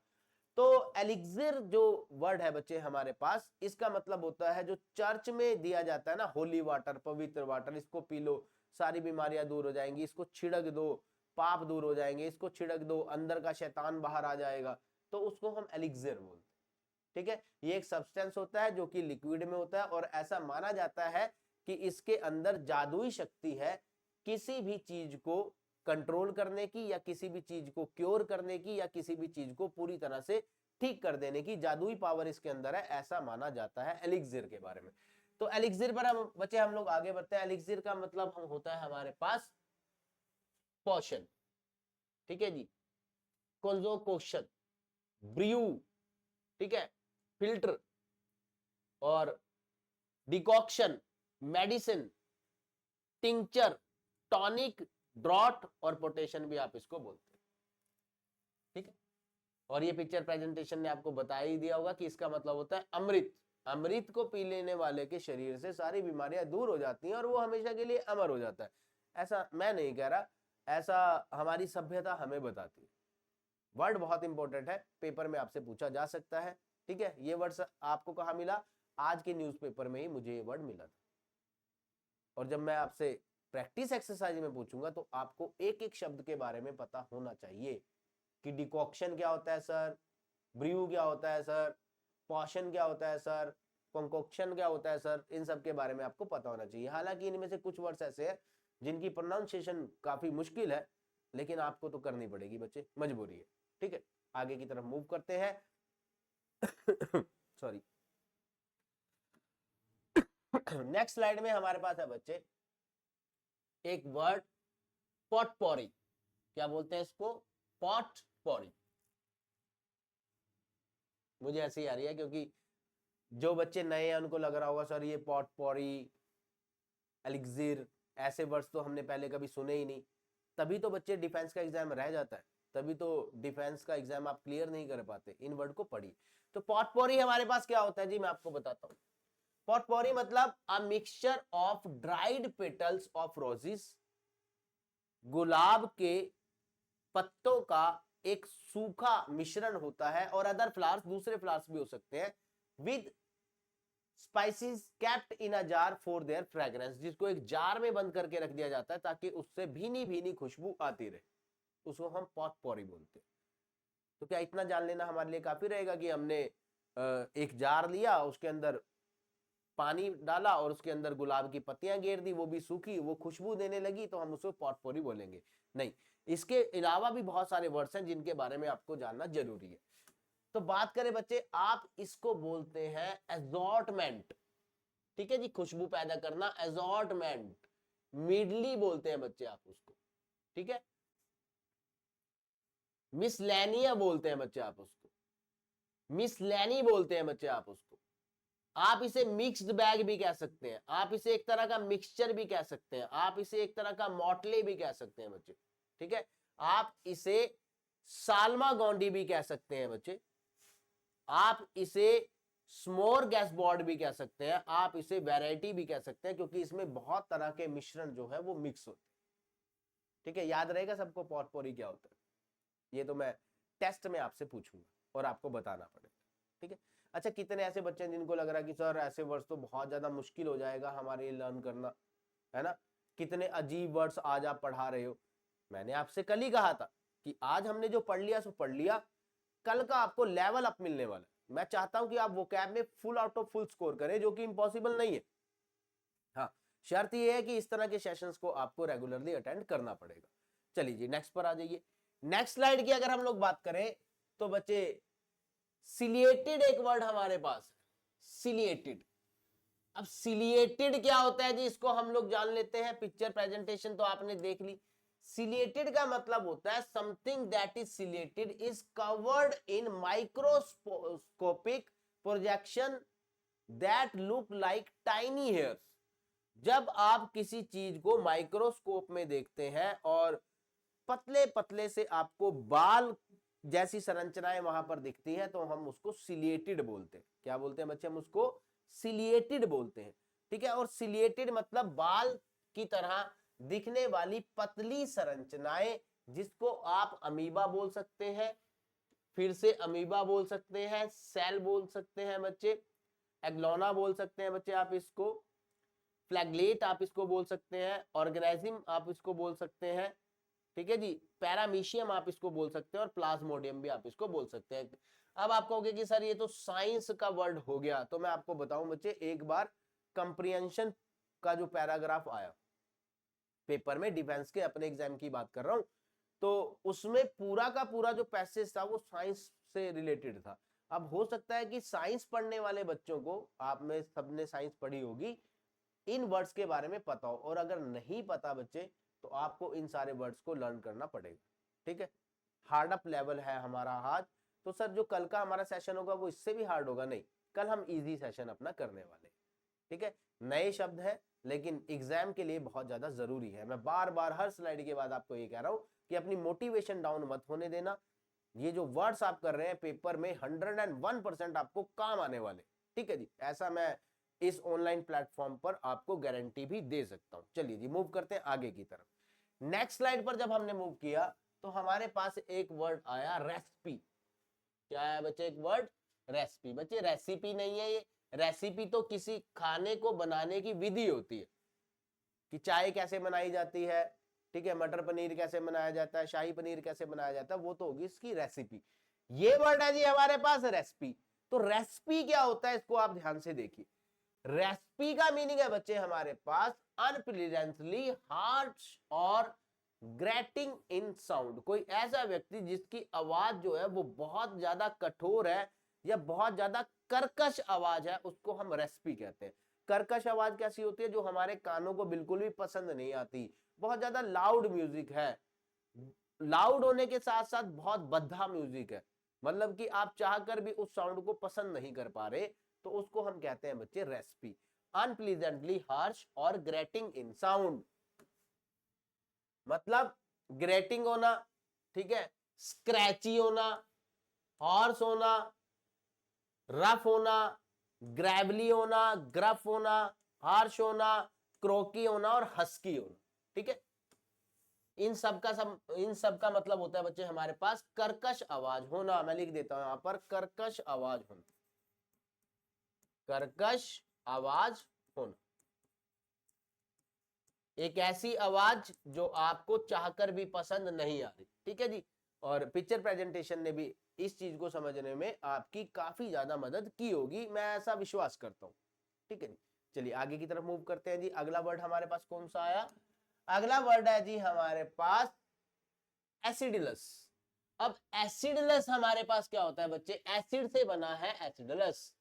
तो एलिक्सिर जो वर्ड है बच्चे हमारे पास, इसका मतलब होता है जो चर्च में दिया जाता है ना, होली वाटर, पवित्र वाटर, इसको पी लो सारी बीमारियां दूर हो जाएंगी, इसको छिड़क दो पाप दूर हो जाएंगे, इसको छिड़क दो अंदर का शैतान बाहर आ जाएगा, तो उसको हम एलिक्सिर बोलते हैं। ठीक है, ये एक सब्सटेंस होता है जो कि लिक्विड में होता है और ऐसा माना जाता है कि इसके अंदर जादुई शक्ति है किसी भी चीज को कंट्रोल करने की, या किसी भी चीज को क्योर करने की, या किसी भी चीज को पूरी तरह से ठीक कर देने की जादुई पावर इसके अंदर है, ऐसा माना जाता है एलिक्सिर के बारे में। तो एलिक्सिर पर हम बच्चे हम लोग आगे बढ़ते हैं। एलिक्सिर का मतलब हम होता है हमारे पास पोशन, ठीक है जी, कंजोकोशन, ब्रू, ठीक है, फिल्टर और decoction, medicine, tincture, tonic, draught और पोटेशन भी आप इसको बोलते हैं, ठीक है। और ये पिक्चर प्रेजेंटेशन ने आपको बता ही दिया होगा कि इसका मतलब होता है अमृत। अमृत को पी लेने वाले के शरीर से सारी बीमारियां दूर हो जाती हैं और वो हमेशा के लिए अमर हो जाता है। ऐसा मैं नहीं कह रहा, ऐसा हमारी सभ्यता हमें बताती है। वर्ड बहुत इंपॉर्टेंट है, पेपर में आपसे पूछा जा सकता है, ठीक है। ये वर्ड आपको कहाँ मिला? आज के न्यूज़पेपर में ही मुझे ये वर्ड मिला था। और जब मैं आपसे प्रैक्टिस एक्सरसाइज में पूछूंगा तो आपको एक एक शब्द के बारे में पता होना चाहिए कि डिकॉक्शन क्या होता है सर, ब्रू क्या होता है सर, पोशन क्या होता है सर, कंकोक्शन क्या होता है सर, इन सब के बारे में आपको पता होना चाहिए। हालांकि इनमें से कुछ वर्ड्स ऐसे हैं जिनकी प्रोनाउंसिएशन काफी मुश्किल है, लेकिन आपको तो करनी पड़ेगी बच्चे, मजबूरी है, ठीक है। आगे की तरफ मूव करते हैं। सॉरी। नेक्स्ट स्लाइड में हमारे पास है बच्चे एक वर्ड पॉटपॉरी। क्या बोलते हैं इसको? पॉटपॉरी। मुझे ऐसे ही आ रही है क्योंकि जो बच्चे नए हैं उनको लग रहा होगा सर ये पॉटपॉरी, एलिक्सिर, ऐसे वर्ड्स तो हमने पहले कभी सुने ही नहीं। तभी तो बच्चे डिफेंस का एग्जाम रह जाता है, तभी तो डिफेंस का एग्जाम आप क्लियर नहीं कर पाते। इन वर्ड को पढ़िए। तो पॉटपॉरी हमारे पास क्या होता है जी, मैं आपको बताता हूं। पॉटपॉरी मतलब a mixture of dried petals of roses, गुलाब के पत्तों का एक सूखा मिश्रण होता है, और अदर फ्लावर्स, दूसरे फ्लावर्स भी हो सकते हैं, with spices kept in a jar for their fragrance, जिसको एक जार में बंद करके रख दिया जाता है ताकि उससे भीनी भीनी खुशबू आती रहे, उसको हम पॉटपॉरी बोलते हैं। तो क्या इतना जान लेना हमारे लिए काफी रहेगा कि हमने एक जार लिया, उसके अंदर पानी डाला और उसके अंदर गुलाब की पत्तियां गेर दी, वो भी सूखी, वो खुशबू देने लगी, तो हम उसको पॉटपॉरी बोलेंगे? नहीं, इसके अलावा भी बहुत सारे वर्ड्स हैं जिनके बारे में आपको जानना जरूरी है। तो बात करें बच्चे, आप इसको बोलते हैं एजॉर्टमेंट, ठीक है जी, खुशबू पैदा करना, एजॉर्टमेंट। मिडली बोलते हैं बच्चे आप उसको, ठीक है। मिसलैनिया बोलते हैं बच्चे आप उसको, मिसलैनी बोलते हैं बच्चे आप उसको। आप इसे मिक्स्ड बैग भी कह सकते हैं, आप इसे एक तरह का मिक्सचर भी कह सकते हैं, आप इसे एक तरह का मॉटले भी कह सकते हैं बच्चे, ठीक है। आप इसे साल्मा गौंडी भी कह सकते हैं बच्चे, आप इसे स्मोर गैस बोर्ड भी कह सकते हैं, आप इसे वैरायटी भी कह सकते हैं, क्योंकि इसमें बहुत तरह के मिश्रण जो है वो मिक्स होते हैं, ठीक है। याद रहेगा सबको पॉटपोरी क्या होता है? ये तो मैं टेस्ट में आपसे पूछूंगा और आपको बताना पड़ेगा, ठीक है। अच्छा, कितने ऐसे बच्चे हैं जिनको लग रहा है कि सर ऐसे वर्ड्स तो बहुत ज्यादा मुश्किल हो जाएगा हमारे लिए लर्न करना, है ना? कितने अजीब वर्ड्स आज आप पढ़ा रहे हो। मैंने आपसे कल ही कहा था कि आज हमने जो पढ़ लिया सो पढ़ लिया, कल का आपको लेवल अप मिलने वाला है। मैं चाहता हूं कि आप वोकैब में full out of full score करें, जो कि इम्पॉसिबल नहीं है। हाँ, शर्त यह है कि इस तरह के सेशंस को आपको रेगुलरली अटेंड करना पड़ेगा। चलिए जी, नेक्स्ट पर आ जाइए। नेक्स्ट स्लाइड की अगर हम लोग बात करें तो बच्चे सिलिएटेड एक वर्ड हमारे पास है, सिलिएटेड। अब सिलिएटेड क्या होता है जी, इसको हम लोग जान लेते हैं। पिक्चर प्रेजेंटेशन तो आपने देख ली। सिलिएटेड का मतलब होता है something that is ciliated is covered in microscopic projection that look like tiny hairs. जब आप किसी चीज को माइक्रोस्कोप में देखते हैं और पतले पतले से आपको बाल जैसी संरचनाएं वहां पर दिखती हैं, तो हम उसको सिलिएटेड बोलते हैं। क्या बोलते हैं बच्चे? हम उसको सिलिएटेड बोलते हैं, ठीक है। और सिलिएटेड मतलब बाल की तरह दिखने वाली पतली संरचनाएं, जिसको आप अमीबा बोल सकते हैं, फिर से अमीबा बोल सकते हैं, सेल बोल सकते हैं बच्चे, एग्लोना बोल सकते हैं बच्चे आप इसको, फ्लैगलेट आप इसको बोल सकते हैं, ऑर्गेनाइज्म आप इसको बोल सकते हैं, ठीक है जी, पैरामीशियम आप इसको बोल सकते हैं, और प्लाज्मोडियम भी आप इसको बोल सकते हैं। अब आप कहोगे कि सर ये तो साइंस का वर्ड हो गया, तो मैं आपको बताऊं बच्चे, एक बार कंप्रिहेंशन का जो पैराग्राफ आया पेपर में, डिफेंस के अपने एग्जाम की बात कर रहा हूं, तो उसमें पूरा का पूरा जो पैसेज था वो साइंस से रिलेटेड था। अब हो सकता है कि साइंस पढ़ने वाले बच्चों को, आप में सबने साइंस पढ़ी होगी, इन वर्ड्स के बारे में पता हो, और अगर नहीं पता बच्चे तो आपको इन सारे वर्ड्स को लर्न करना पड़ेगा। ठीक है, हार्ड अप लेवल है हमारा आज। तो सर जो कल का हमारा सेशन होगा वो इससे भी हार्ड होगा? नहीं, कल हम इजी सेशन अपना करने वाले। ठीक है, नए शब्द है लेकिन एग्जाम के लिए बहुत ज्यादा जरूरी है। मैं बार बार हर स्लाइड के बाद आपको ये कह रहा हूं कि अपनी मोटिवेशन डाउन मत होने देना। ये जो वर्ड्स आप कर रहे हैं पेपर में 101% आपको काम आने वाले। ठीक है जी, ऐसा मैं इस ऑनलाइन प्लेटफॉर्म पर आपको गारंटी भी दे सकता हूं। चलिए जी, मूव करते हैं आगे की तरफ। नेक्स्ट स्लाइड पर जब हमने मूव किया तो हमारे पास एक वर्ड आया रेसिपी। क्या है बच्चे? एक वर्ड रेसिपी। बच्चे रेसिपी नहीं है ये, रेसिपी तो किसी खाने को बनाने की विधि होती है कि चाय कैसे बनाई जाती है, ठीक है, मटर पनीर कैसे बनाया जाता है, शाही पनीर कैसे बनाया जाता है, वो तो होगी इसकी रेसिपी। ये वर्ड है जी हमारे पास रेसिपी। तो रेसिपी क्या होता है इसको आप ध्यान से देखिए। रेसिपी का मीनिंग है बच्चे हमारे पास अनप्लीजेंटली हार्श और ग्रेटिंग इन साउंड। कोई ऐसा व्यक्ति जिसकी आवाज जो है वो बहुत ज्यादा कठोर है या बहुत ज्यादा कर्कश आवाज है, उसको हम रेसिपी कहते हैं। कर्कश आवाज कैसी होती है? जो हमारे कानों को बिल्कुल भी पसंद नहीं आती, बहुत ज्यादा लाउड म्यूजिक है, लाउड होने के साथ साथ बहुत बद्धा म्यूजिक है, मतलब कि आप चाहकर भी उस साउंड को पसंद नहीं कर पा रहे, तो उसको हम कहते हैं बच्चे रेसिपी। अनप्लीजेंटली हार्श और ग्रेटिंग इन साउंड, मतलब ग्रेटिंग होना, ठीक है, स्क्रैची होना, हॉर्स होना, रफ होना, ग्रेवली होना, ग्रफ होना, हार्श होना, क्रोकी होना और हस्की होना। ठीक है, इन सब का मतलब होता है बच्चे हमारे पास कर्कश आवाज होना। मैं लिख देता हूं यहां पर कर्कश आवाज होना, कर्कश आवाज होना, एक ऐसी आवाज जो आपको चाहकर भी पसंद नहीं आ रही। ठीक है जी, और पिक्चर प्रेजेंटेशन ने भी इस चीज को समझने में आपकी काफी ज्यादा मदद की होगी, मैं ऐसा विश्वास करता हूं। ठीक है जी, चलिए आगे की तरफ मूव करते हैं जी। अगला वर्ड हमारे पास कौन सा आया? अगला वर्ड है जी हमारे पास एसिडुलस। अब एसिडुलस हमारे पास क्या होता है बच्चे? एसिड से बना है एसिडुलस।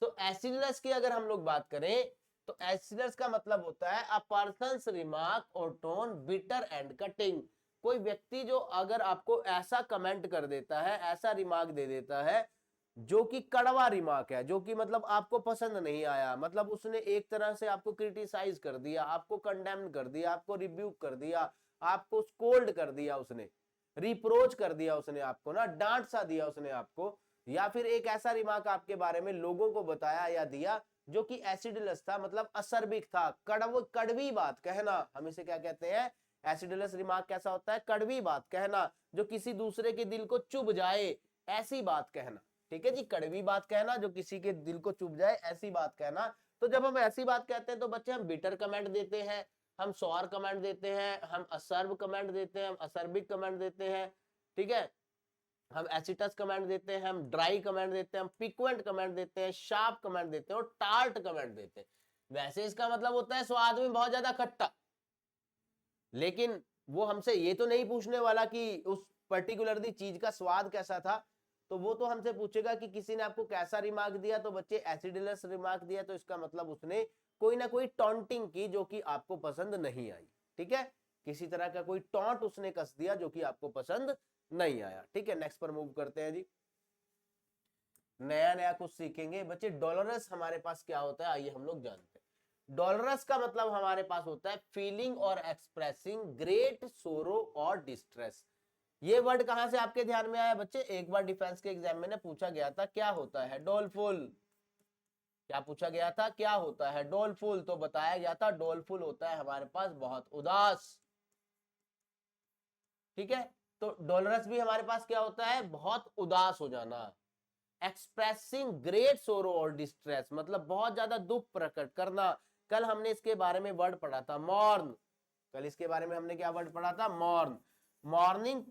तो एसिडुलस की अगर हम लोग बात करें तो एसिडुलस का मतलब होता है अ पर्सन्स रिमार्क और टोन बिटर एंड कटिंग। कोई व्यक्ति जो अगर आपको ऐसा कमेंट कर देता है, ऐसा रिमार्क दे देता है जो कि कड़वा रिमार्क है, जो कि मतलब आपको पसंद नहीं आया, मतलब उसने एक तरह से आपको क्रिटिसाइज कर दिया, आपको कंडेम कर दिया, आपको रिब्यूक कर दिया, आपको स्कोल्ड कर दिया, उसने रिप्रोच कर दिया, उसने आपको ना डांट सा दिया उसने आपको, या फिर एक ऐसा रिमार्क आपके बारे में लोगों को बताया या दिया जो कि एसिडुलस था, मतलब असर्बिक था, कड़वी बात कहना। हम इसे क्या कहते हैं? एसिडुलस रिमार्क कैसा होता है? कड़वी बात कहना, जो किसी दूसरे के दिल को चुभ जाए, ऐसी बात कहना। ठीक है जी, कड़वी बात कहना जो किसी के दिल को चुभ जाए, ऐसी बात कहना। तो जब हम ऐसी बात कहते हैं तो बच्चे हम बिटर कमेंट देते हैं, हम सॉर कमेंट देते हैं, हम असर्ब कमेंट देते हैं, हम असर्बिक कमेंट देते हैं, ठीक है, हम एसिटस कमेंट देते हैं, हम ड्राई कमेंट देते हैं, हम पिक्वेंट कमेंट देते हैं, शार्प कमेंट देते हैं और टार्ट कमेंट देते हैं। वैसे इसका मतलब होता है स्वाद में बहुत ज्यादा खट्टा, लेकिन वो हमसे ये तो नहीं पूछने वाला कि उस पर्टिकुलरली चीज का स्वाद कैसा था, तो वो तो हमसे पूछेगा कि किसी ने आपको कैसा रिमार्क दिया, तो बच्चे एसिडुलस रिमार्क दिया, तो इसका मतलब उसने कोई ना कोई टॉन्टिंग की जो कि आपको पसंद नहीं आई। ठीक है, किसी तरह का कोई टॉन्ट उसने कस दिया जो कि आपको पसंद नहीं आया। ठीक है, नेक्स्ट पर मूव करते हैं जी। नया नया कुछ सीखेंगे बच्चे। डॉलरस हमारे पास क्या होता है, आइए हम लोग जानते हैं। डॉलरस का मतलब हमारे पास होता है फीलिंग और एक्सप्रेसिंग ग्रेट सोरो और डिस्ट्रेस। ये वर्ड कहां से आपके ध्यान में आया बच्चे? एक बार डिफेंस के एग्जाम में पूछा गया था क्या होता है डोलफुल। क्या पूछा गया था? क्या होता है डोलफुल? तो बताया गया था डोलफुल होता है हमारे पास बहुत उदास। ठीक है, तो डोलरस भी हमारे पास क्या होता है? बहुत उदास हो जाना। एक्सप्रेसिंग ग्रेट सोरो और डिस्ट्रेस मतलब बहुत ज्यादा दुख प्रकट करना। कल हमने इसके बारे में वर्ड पढ़ा था मॉर्न। कल इसके बारे में हमने क्या वर्ड पढ़ा था? मॉर्न। मॉर्निंग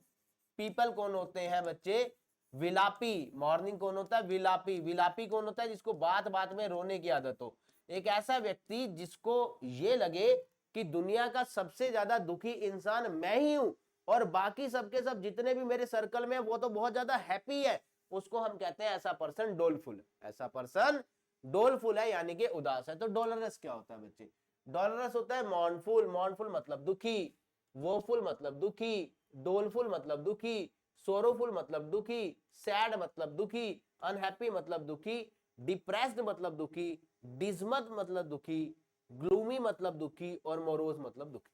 पीपल कौन होते हैं बच्चे? विलापी। मॉर्निंग कौन होता है? विलापी। विलापी कौन होता है? जिसको बात बात में रोने की आदत हो। एक ऐसा व्यक्ति जिसको ये लगे कि दुनिया का सबसे ज्यादा दुखी इंसान मैं ही हूं और बाकी सबके सब जितने भी मेरे सर्कल में वो तो बहुत ज्यादा हैप्पी है, उसको हम कहते हैं ऐसा पर्सन डोलफुल। ऐसा पर्सन डोलफुल है यानी कि उदास है। तो डोलरस क्या होता है बच्चे? डोलरस होता है मॉर्नफुल। मॉर्नफुल मतलब दुखी। वोफुल मतलब दुखी, डोलफुल मतलब दुखी, सोरोफुल मतलब दुखी, सैड मतलब दुखी, अनहैप्पी मतलब दुखी, डिप्रेस्ड मतलब दुखी, डिसमत मतलब दुखी, ग्लूमी मतलब दुखी और मोरोज मतलब दुखी।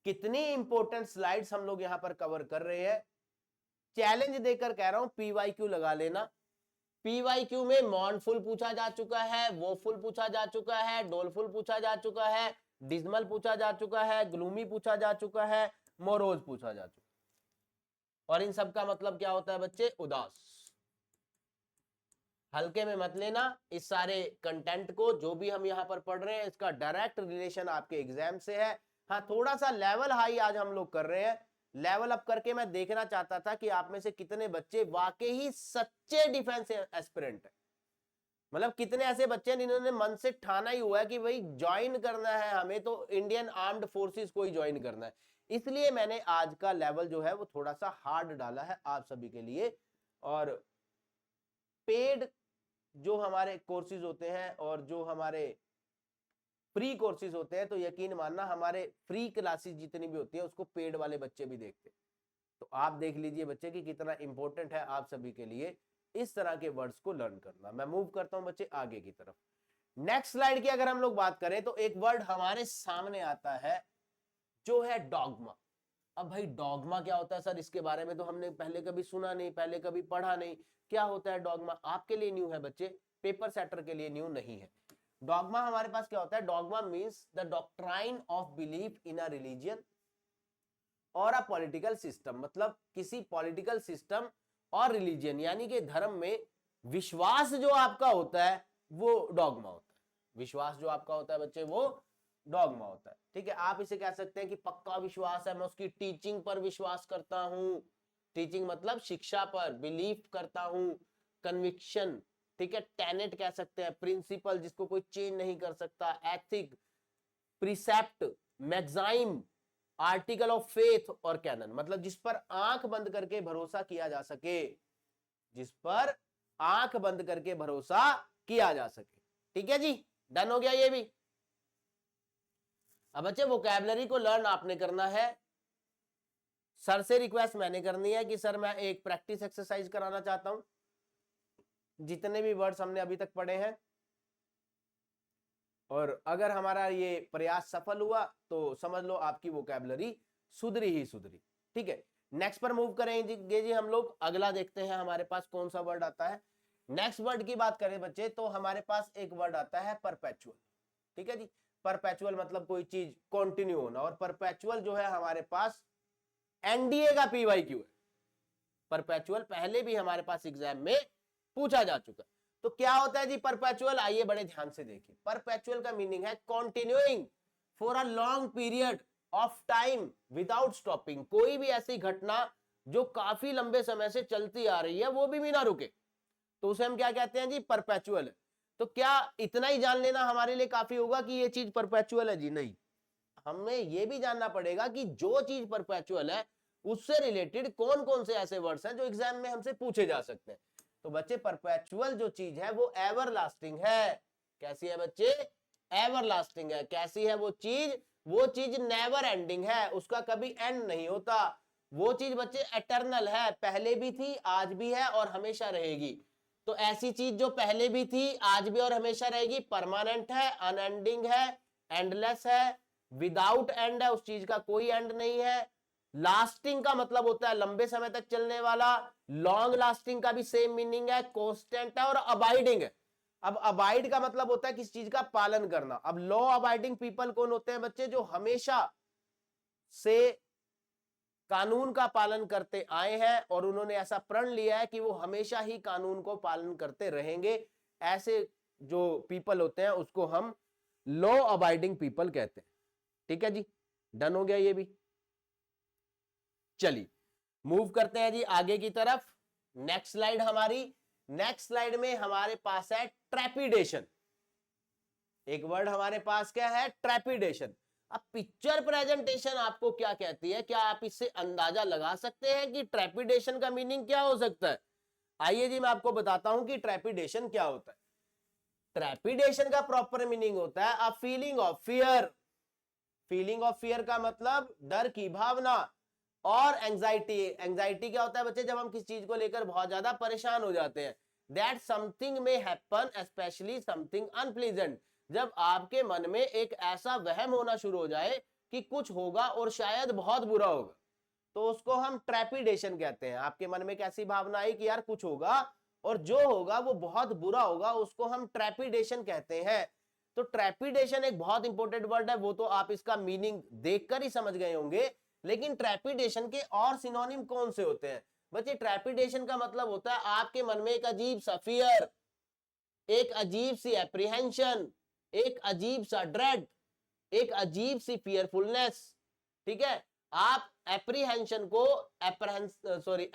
कितनी इंपॉर्टेंट स्लाइड्स हम लोग यहां पर कवर कर रहे हैं। चैलेंज देकर कह रहा हूं पीवाईक्यू लगा लेना। पीवाईक्यू में मॉर्नफुल पूछा जा चुका है, वोफुल पूछा जा चुका है, डोलफुल पूछा जा चुका है, डिसमल पूछा जा चुका है, ग्लूमी पूछा जा चुका है, मोरोज पूछा जा चुका है। और इन सब का मतलब क्या होता है बच्चे? उदास। हल्के में मत लेना इस सारे कंटेंट को, जो भी हम यहाँ पर पढ़ रहे हैं इसका डायरेक्ट रिलेशन आपके एग्जाम से है। हाँ, थोड़ा सा लेवल हाई आज हम लोग कर रहे हैं। लेवल अप करके मैं देखना चाहता था कि आप में से कितने बच्चे वाकई ही सच्चे डिफेंस एस्पिरेंट है। मतलब कितने ऐसे बच्चे हैं जिन्होंने मन से ठाना ही हुआ है कि भाई ज्वाइन करना है हमें, तो इंडियन आर्म्ड फोर्सेस को ही ज्वाइन करना है। इसलिए मैंने आज का लेवल जो है वो थोड़ा सा हार्ड डाला है आप सभी के लिए। और पेड जो हमारे कोर्सेज होते हैं और जो हमारे फ्री कोर्सेज होते हैं, तो यकीन मानना हमारे फ्री क्लासेस जितनी भी होती है उसको पेड वाले बच्चे भी देखते हैं। तो आप देख लीजिए बच्चे कि कितना इंपॉर्टेंट है आप सभी के लिए इस तरह के वर्ड्स को लर्न करना। मैं मूव करता हूं बच्चे आगे की तरफ। नेक्स्ट स्लाइड की अगर हम लोग बात करें तो एक वर्ड हमारे सामने आता है जो है डॉगमा। अब भाई डॉगमा क्या होता है सर? इसके बारे में तो हमने पहले कभी सुना नहीं, पहले कभी पढ़ा नहीं। क्या होता है डॉगमा? आपके लिए न्यू है बच्चे, पेपर सेटर के लिए न्यू नहीं है। डॉगमा हमारे पास क्या होता है? Dogma means the doctrine of belief in a religion और अ पॉलिटिकल सिस्टम। मतलब किसी पॉलिटिकल सिस्टम और रिलीजन यानी कि धर्म में विश्वास जो आपका होता है वो डॉगमा होता है। विश्वास जो आपका होता है बच्चे वो डॉगमा होता है। ठीक है, आप इसे कह सकते हैं कि पक्का विश्वास है, मैं उसकी टीचिंग पर विश्वास करता हूं। टीचिंग मतलब शिक्षा पर, बिलीव करता हूं, कन्विक्शन। ठीक है, टेनेट कह सकते हैं, प्रिंसिपल जिसको कोई चेंज नहीं कर सकता, ethic, precept, maxim, article of faith और कैनन। मतलब जिस पर आंख बंद करके भरोसा किया जा सके, जिस पर आंख बंद करके भरोसा किया जा सके। ठीक है जी, डन हो गया ये भी। अब बच्चे वोकैबुलरी को लर्न आपने करना है। सर से रिक्वेस्ट मैंने करनी है कि सर मैं एक प्रैक्टिस एक्सरसाइज कराना चाहता हूं। जितने भी वर्ड्स हमने अभी तक पढ़े हैं, और अगर हमारा ये प्रयास सफल हुआ तो समझ लो आपकी वोकैबुलरी सुधरी ही सुधरी। ठीक है, नेक्स्ट पर मूव करेंगे जी हम लोग। अगला देखते हैं हमारे पास कौन सा वर्ड आता है। नेक्स्ट वर्ड की बात करें बच्चे तो हमारे पास एक वर्ड आता है परपेचुअल। ठीक है जी, परपेचुअल मतलब कोई चीज कंटिन्यू होना, और परपेचुअल जो है हमारे पास एनडीए का पीवाईक्यू है। परपेचुअल पहले भी हमारे पास एग्जाम में पूछा जा चुका है। तो क्या होता है जी परपेचुअल? आइए बड़े ध्यान से देखिए। परपेचुअल का मीनिंग है continuing for a long period of time without stopping. कोई भी ऐसी घटना जो काफी लंबे समय से चलती आ रही है वो भी बिना रुके, तो उसे हम क्या कहते हैं जी? परपेचुअल है। तो क्या इतना ही जान लेना हमारे लिए काफी होगा कि ये चीज परपेचुअल है? जी नहीं, हमें यह भी जानना पड़ेगा कि जो चीज परपेचुअल है उससे रिलेटेड कौन कौन से ऐसे वर्ड्स हैं जो एग्जाम में हमसे पूछे जा सकते हैं। तो बच्चे परपेचुअल जो चीज है वो एवर लास्टिंग है। कैसी है बच्चे? एवर लास्टिंग है। कैसी है वो चीज? वो चीज नेवर एंडिंग है, उसका कभी एंड नहीं होता। वो चीज बच्चे एटर्नल है, पहले भी थी, आज भी है और हमेशा रहेगी। तो ऐसी चीज जो पहले भी थी, आज भी और हमेशा रहेगी, परमानेंट है, अनएंडिंग है, एंडलेस है, विदाउट एंड है, उस चीज का कोई एंड नहीं है। लास्टिंग का मतलब होता है लंबे समय तक चलने वाला। लॉन्ग लास्टिंग का भी सेम मीनिंग है, कांस्टेंट है और अबाइडिंग है। अब अबाइड का मतलब होता है किसी चीज का पालन करना। अब लॉ अबाइडिंग पीपल कौन होते हैं बच्चे? जो हमेशा से कानून का पालन करते आए हैं और उन्होंने ऐसा प्रण लिया है कि वो हमेशा ही कानून को पालन करते रहेंगे। ऐसे जो पीपल होते हैं उसको हम लॉ अबाइडिंग पीपल कहते हैं। ठीक है जी, डन हो गया ये भी। चलिए मूव करते हैं जी आगे की तरफ। नेक्स्ट स्लाइड हमारी। नेक्स्ट स्लाइड में हमारे पास है ट्रेपिडेशन। एक वर्ड हमारे पास क्या है? ट्रेपिडेशन। अब पिक्चर प्रेजेंटेशन आपको क्या कहती है? क्या आप इससे अंदाजा लगा सकते हैं कि ट्रेपिडेशन का मीनिंग क्या हो सकता है? आइए जी मैं आपको बताता हूं कि ट्रेपिडेशन क्या होता है। ट्रेपिडेशन का प्रॉपर मीनिंग होता है a feeling of fear. Feeling of fear का मतलब डर की भावना, और एंजाइटी, एंजाइटी क्या होता है बच्चे, जब हम किसी चीज को लेकर बहुत ज्यादा परेशान हो जाते हैं। दैट समथिंग में हैपन स्पेशली समथिंग अनप्लीजेंट, जब आपके मन में एक ऐसा वहम होना शुरू हो जाए कि कुछ होगा और शायद बहुत बुरा होगा, तो उसको हम ट्रेपिडेशन कहते हैं। आपके मन में कैसी भावना आई कि यार कुछ होगा और जो होगा वो बहुत बुरा होगा, उसको हम ट्रेपिडेशन कहते हैं। तो ट्रेपिडेशन एक बहुत इंपॉर्टेंट वर्ड है, वो तो आप इसका मीनिंग देखकर ही समझ गए होंगे, लेकिन ट्रेपिडेशन के और सिनोनिम कौन से होते हैं बच्चे? ट्रेपिडेशन का मतलब होता है आपके मन में एक अजीब सा फियर, एक अजीब सी एप्रीहेंशन, एक अजीब सा ड्रेड, एक अजीब सी फियरफुलनेस। ठीक है, आप एप्रीहेंशन को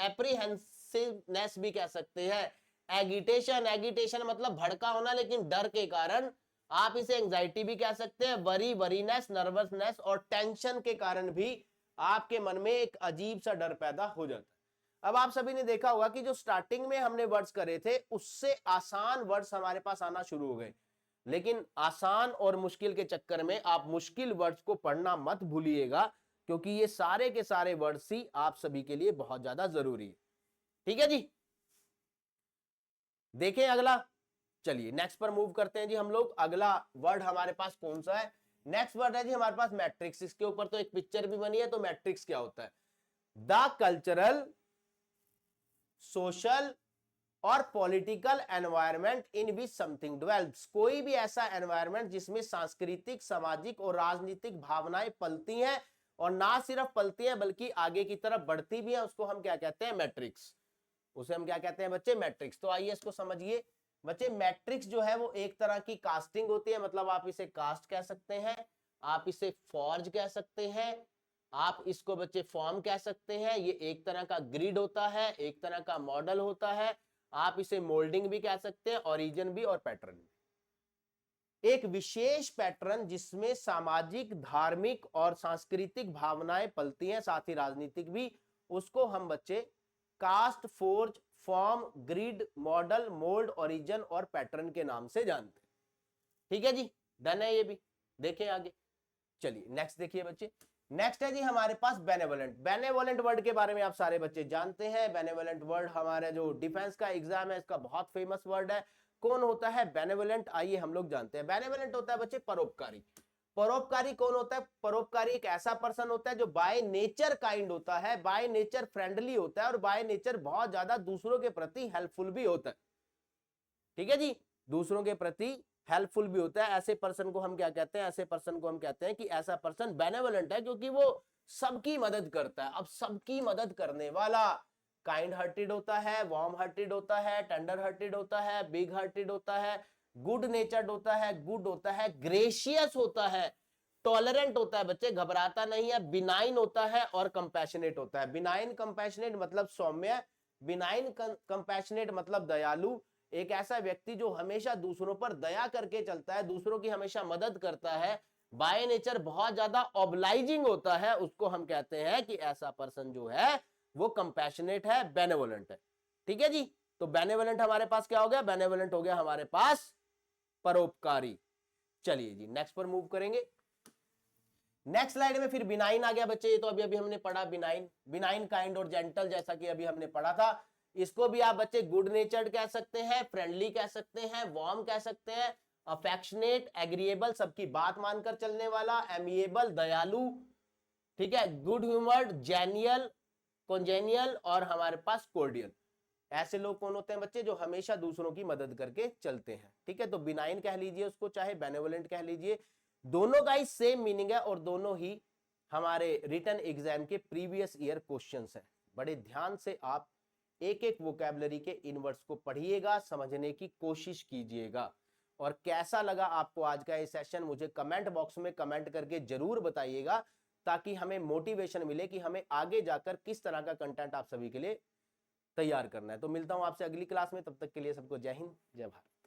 एप्रीहेंसिवनेस भी कह सकते हैं। एगिटेशन, एगिटेशन मतलब भड़का होना लेकिन डर के कारण, आप इसे एंजाइटी भी कह सकते हैं। वरी, वरीनेस, नर्वसनेस और टेंशन के कारण भी आपके मन में एक अजीब सा डर पैदा हो जाता है। अब आप सभी ने देखा होगा कि जो स्टार्टिंग में हमने वर्ड्स करे थे उससे आसान वर्ड्स हमारे पास आना शुरू हो गए, लेकिन आसान और मुश्किल के चक्कर में आप मुश्किल वर्ड्स को पढ़ना मत भूलिएगा, क्योंकि ये सारे के सारे वर्ड्स ही आप सभी के लिए बहुत ज्यादा जरूरी है। ठीक है जी, देखें अगला। चलिए नेक्स्ट पर मूव करते हैं जी हम लोग। अगला वर्ड हमारे पास कौन सा है? नेक्स्ट वर्ड है जी हमारे पास मैट्रिक्स। इसके ऊपर तो एक पिक्चर भी बनी है, तो मैट्रिक्स क्या होता है? द कल्चरल, सोशल और political environment in which something develops, कोई भी ऐसा एनवायरनमेंट जिसमें सांस्कृतिक, सामाजिक और राजनीतिक भावनाएं पलती हैं, और ना सिर्फ पलती हैं बल्कि आगे की तरफ बढ़ती भी हैं, उसको हम क्या कहते हैं? मैट्रिक्स। उसे हम क्या कहते हैं बच्चे? मैट्रिक्स। तो आइए इसको समझिए बच्चे। मैट्रिक्स जो है वो एक तरह की कास्टिंग होती है, मतलब आप इसे कास्ट कह सकते हैं, आप इसे फॉर्ज कह सकते हैं, आप इसको बच्चे फॉर्म कह सकते हैं। ये एक तरह का ग्रिड होता है, एक तरह का मॉडल होता है। आप इसे मोल्डिंग भी कह सकते हैं, ओरिजिन भी और पैटर्न भी। एक विशेष पैटर्न जिसमें सामाजिक, धार्मिक और सांस्कृतिक भावनाएं पलती हैं, साथ ही राजनीतिक भी, उसको हम बच्चे cast, forge, form, grid, model, mould, origin और पैटर्न के नाम से जानते हैं। ठीक है जी, डन है ये भी। देखें आगे। चलिए नेक्स्ट देखिए बच्चे। नेक्स्ट है जी हमारे पास बेनेवोलेंट। बेनेवोलेंट वर्ड के बारे में आप सारे बच्चे जानते हैं। बेनेवोलेंट वर्ड हमारा जो डिफेंस का एग्जाम है इसका बहुत फेमस वर्ड है। कौन होता है बेनेवोलेंट? आइए हम लोग जानते हैं। बेनेवोलेंट होता है बच्चे परोपकारी। परोपकारी कौन होता है? परोपकारी एक ऐसा पर्सन होता है जो बाय नेचर काइंड होता है, बाय नेचर फ्रेंडली होता है और बाय नेचर बहुत ज्यादा दूसरों के प्रति हेल्पफुल भी होता है। ठीक है जी, दूसरों के प्रति हेल्पफुल भी होता है। ऐसे पर्सन को हम क्या कहते हैं? ऐसे पर्सन को हम कहते हैं कि ऐसा पर्सन बेनेवोलेंट है, क्योंकि वो सबकी मदद करता है। अब सबकी मदद करने वाला काइंड हार्टेड होता है, वार्म हार्टेड होता है, टेंडर हार्टेड होता है, बिग हार्टेड होता है, गुड नेचर्ड होता है, गुड होता है, ग्रेशियस होता है, टॉलरेंट होता है बच्चे, घबराता नहीं है, बिनाइन होता है और कंपैशनेट होता है। बिनाइन कंपैशनेट मतलब सौम्य, बिनाइन कंपैशनेट मतलब दयालु। एक ऐसा व्यक्ति जो हमेशा दूसरों पर दया करके चलता है, दूसरों की हमेशा मदद करता है, बाय नेचर बहुत ज्यादा ऑब्लाइजिंग होता है, उसको हम कहते हैं कि ऐसा पर्सन जो है वो कंपैशनेट है, बेनेवोलेंट है। ठीक है जी, तो बेनेवोलेंट हमारे पास क्या हो गया? बेनेवोलेंट हो गया हमारे पास परोपकारी। चलिए जी नेक्स्ट पर मूव करेंगे। नेक्स्ट स्लाइड में फिर बिनाइन आ गया बच्चे। ये तो अभी अभी हमने पढ़ा बिनाइन, बिनाइन काइंड और जेंटल, जैसा कि अभी हमने पढ़ा था। इसको भी आप बच्चे गुड नेचर्ड कह सकते हैं, फ्रेंडली कह सकते हैं, वार्म कह सकते हैं, अफेक्शनेट, एग्रीएबल सबकी बात मानकर चलने वाला, एमिएबल दयालु, ठीक है, गुड ह्यूमर्ड, जेनियल, कॉन्जेनियल और हमारे पास कोर्डियल। ऐसे लोग कौन होते हैं बच्चे? जो हमेशा दूसरों की मदद करके चलते हैं। ठीक है, तो बिनाइन कह लीजिए उसको, चाहे बेनेवोलेंट कह लीजिए, दोनों का ही सेम मीनिंग है और दोनों ही हमारे रिटन एग्जाम के प्रीवियस ईयर क्वेश्चंस हैं। बड़े ध्यान से आप एक एक वोकैबुलरी के इनवर्ड्स को पढ़िएगा, समझने की कोशिश कीजिएगा। और कैसा लगा आपको आज का ये सेशन मुझे कमेंट बॉक्स में कमेंट करके जरूर बताइएगा, ताकि हमें मोटिवेशन मिले कि हमें आगे जाकर किस तरह का कंटेंट आप सभी के लिए तैयार करना है। तो मिलता हूं आपसे अगली क्लास में, तब तक के लिए सबको जय हिंद, जय भारत।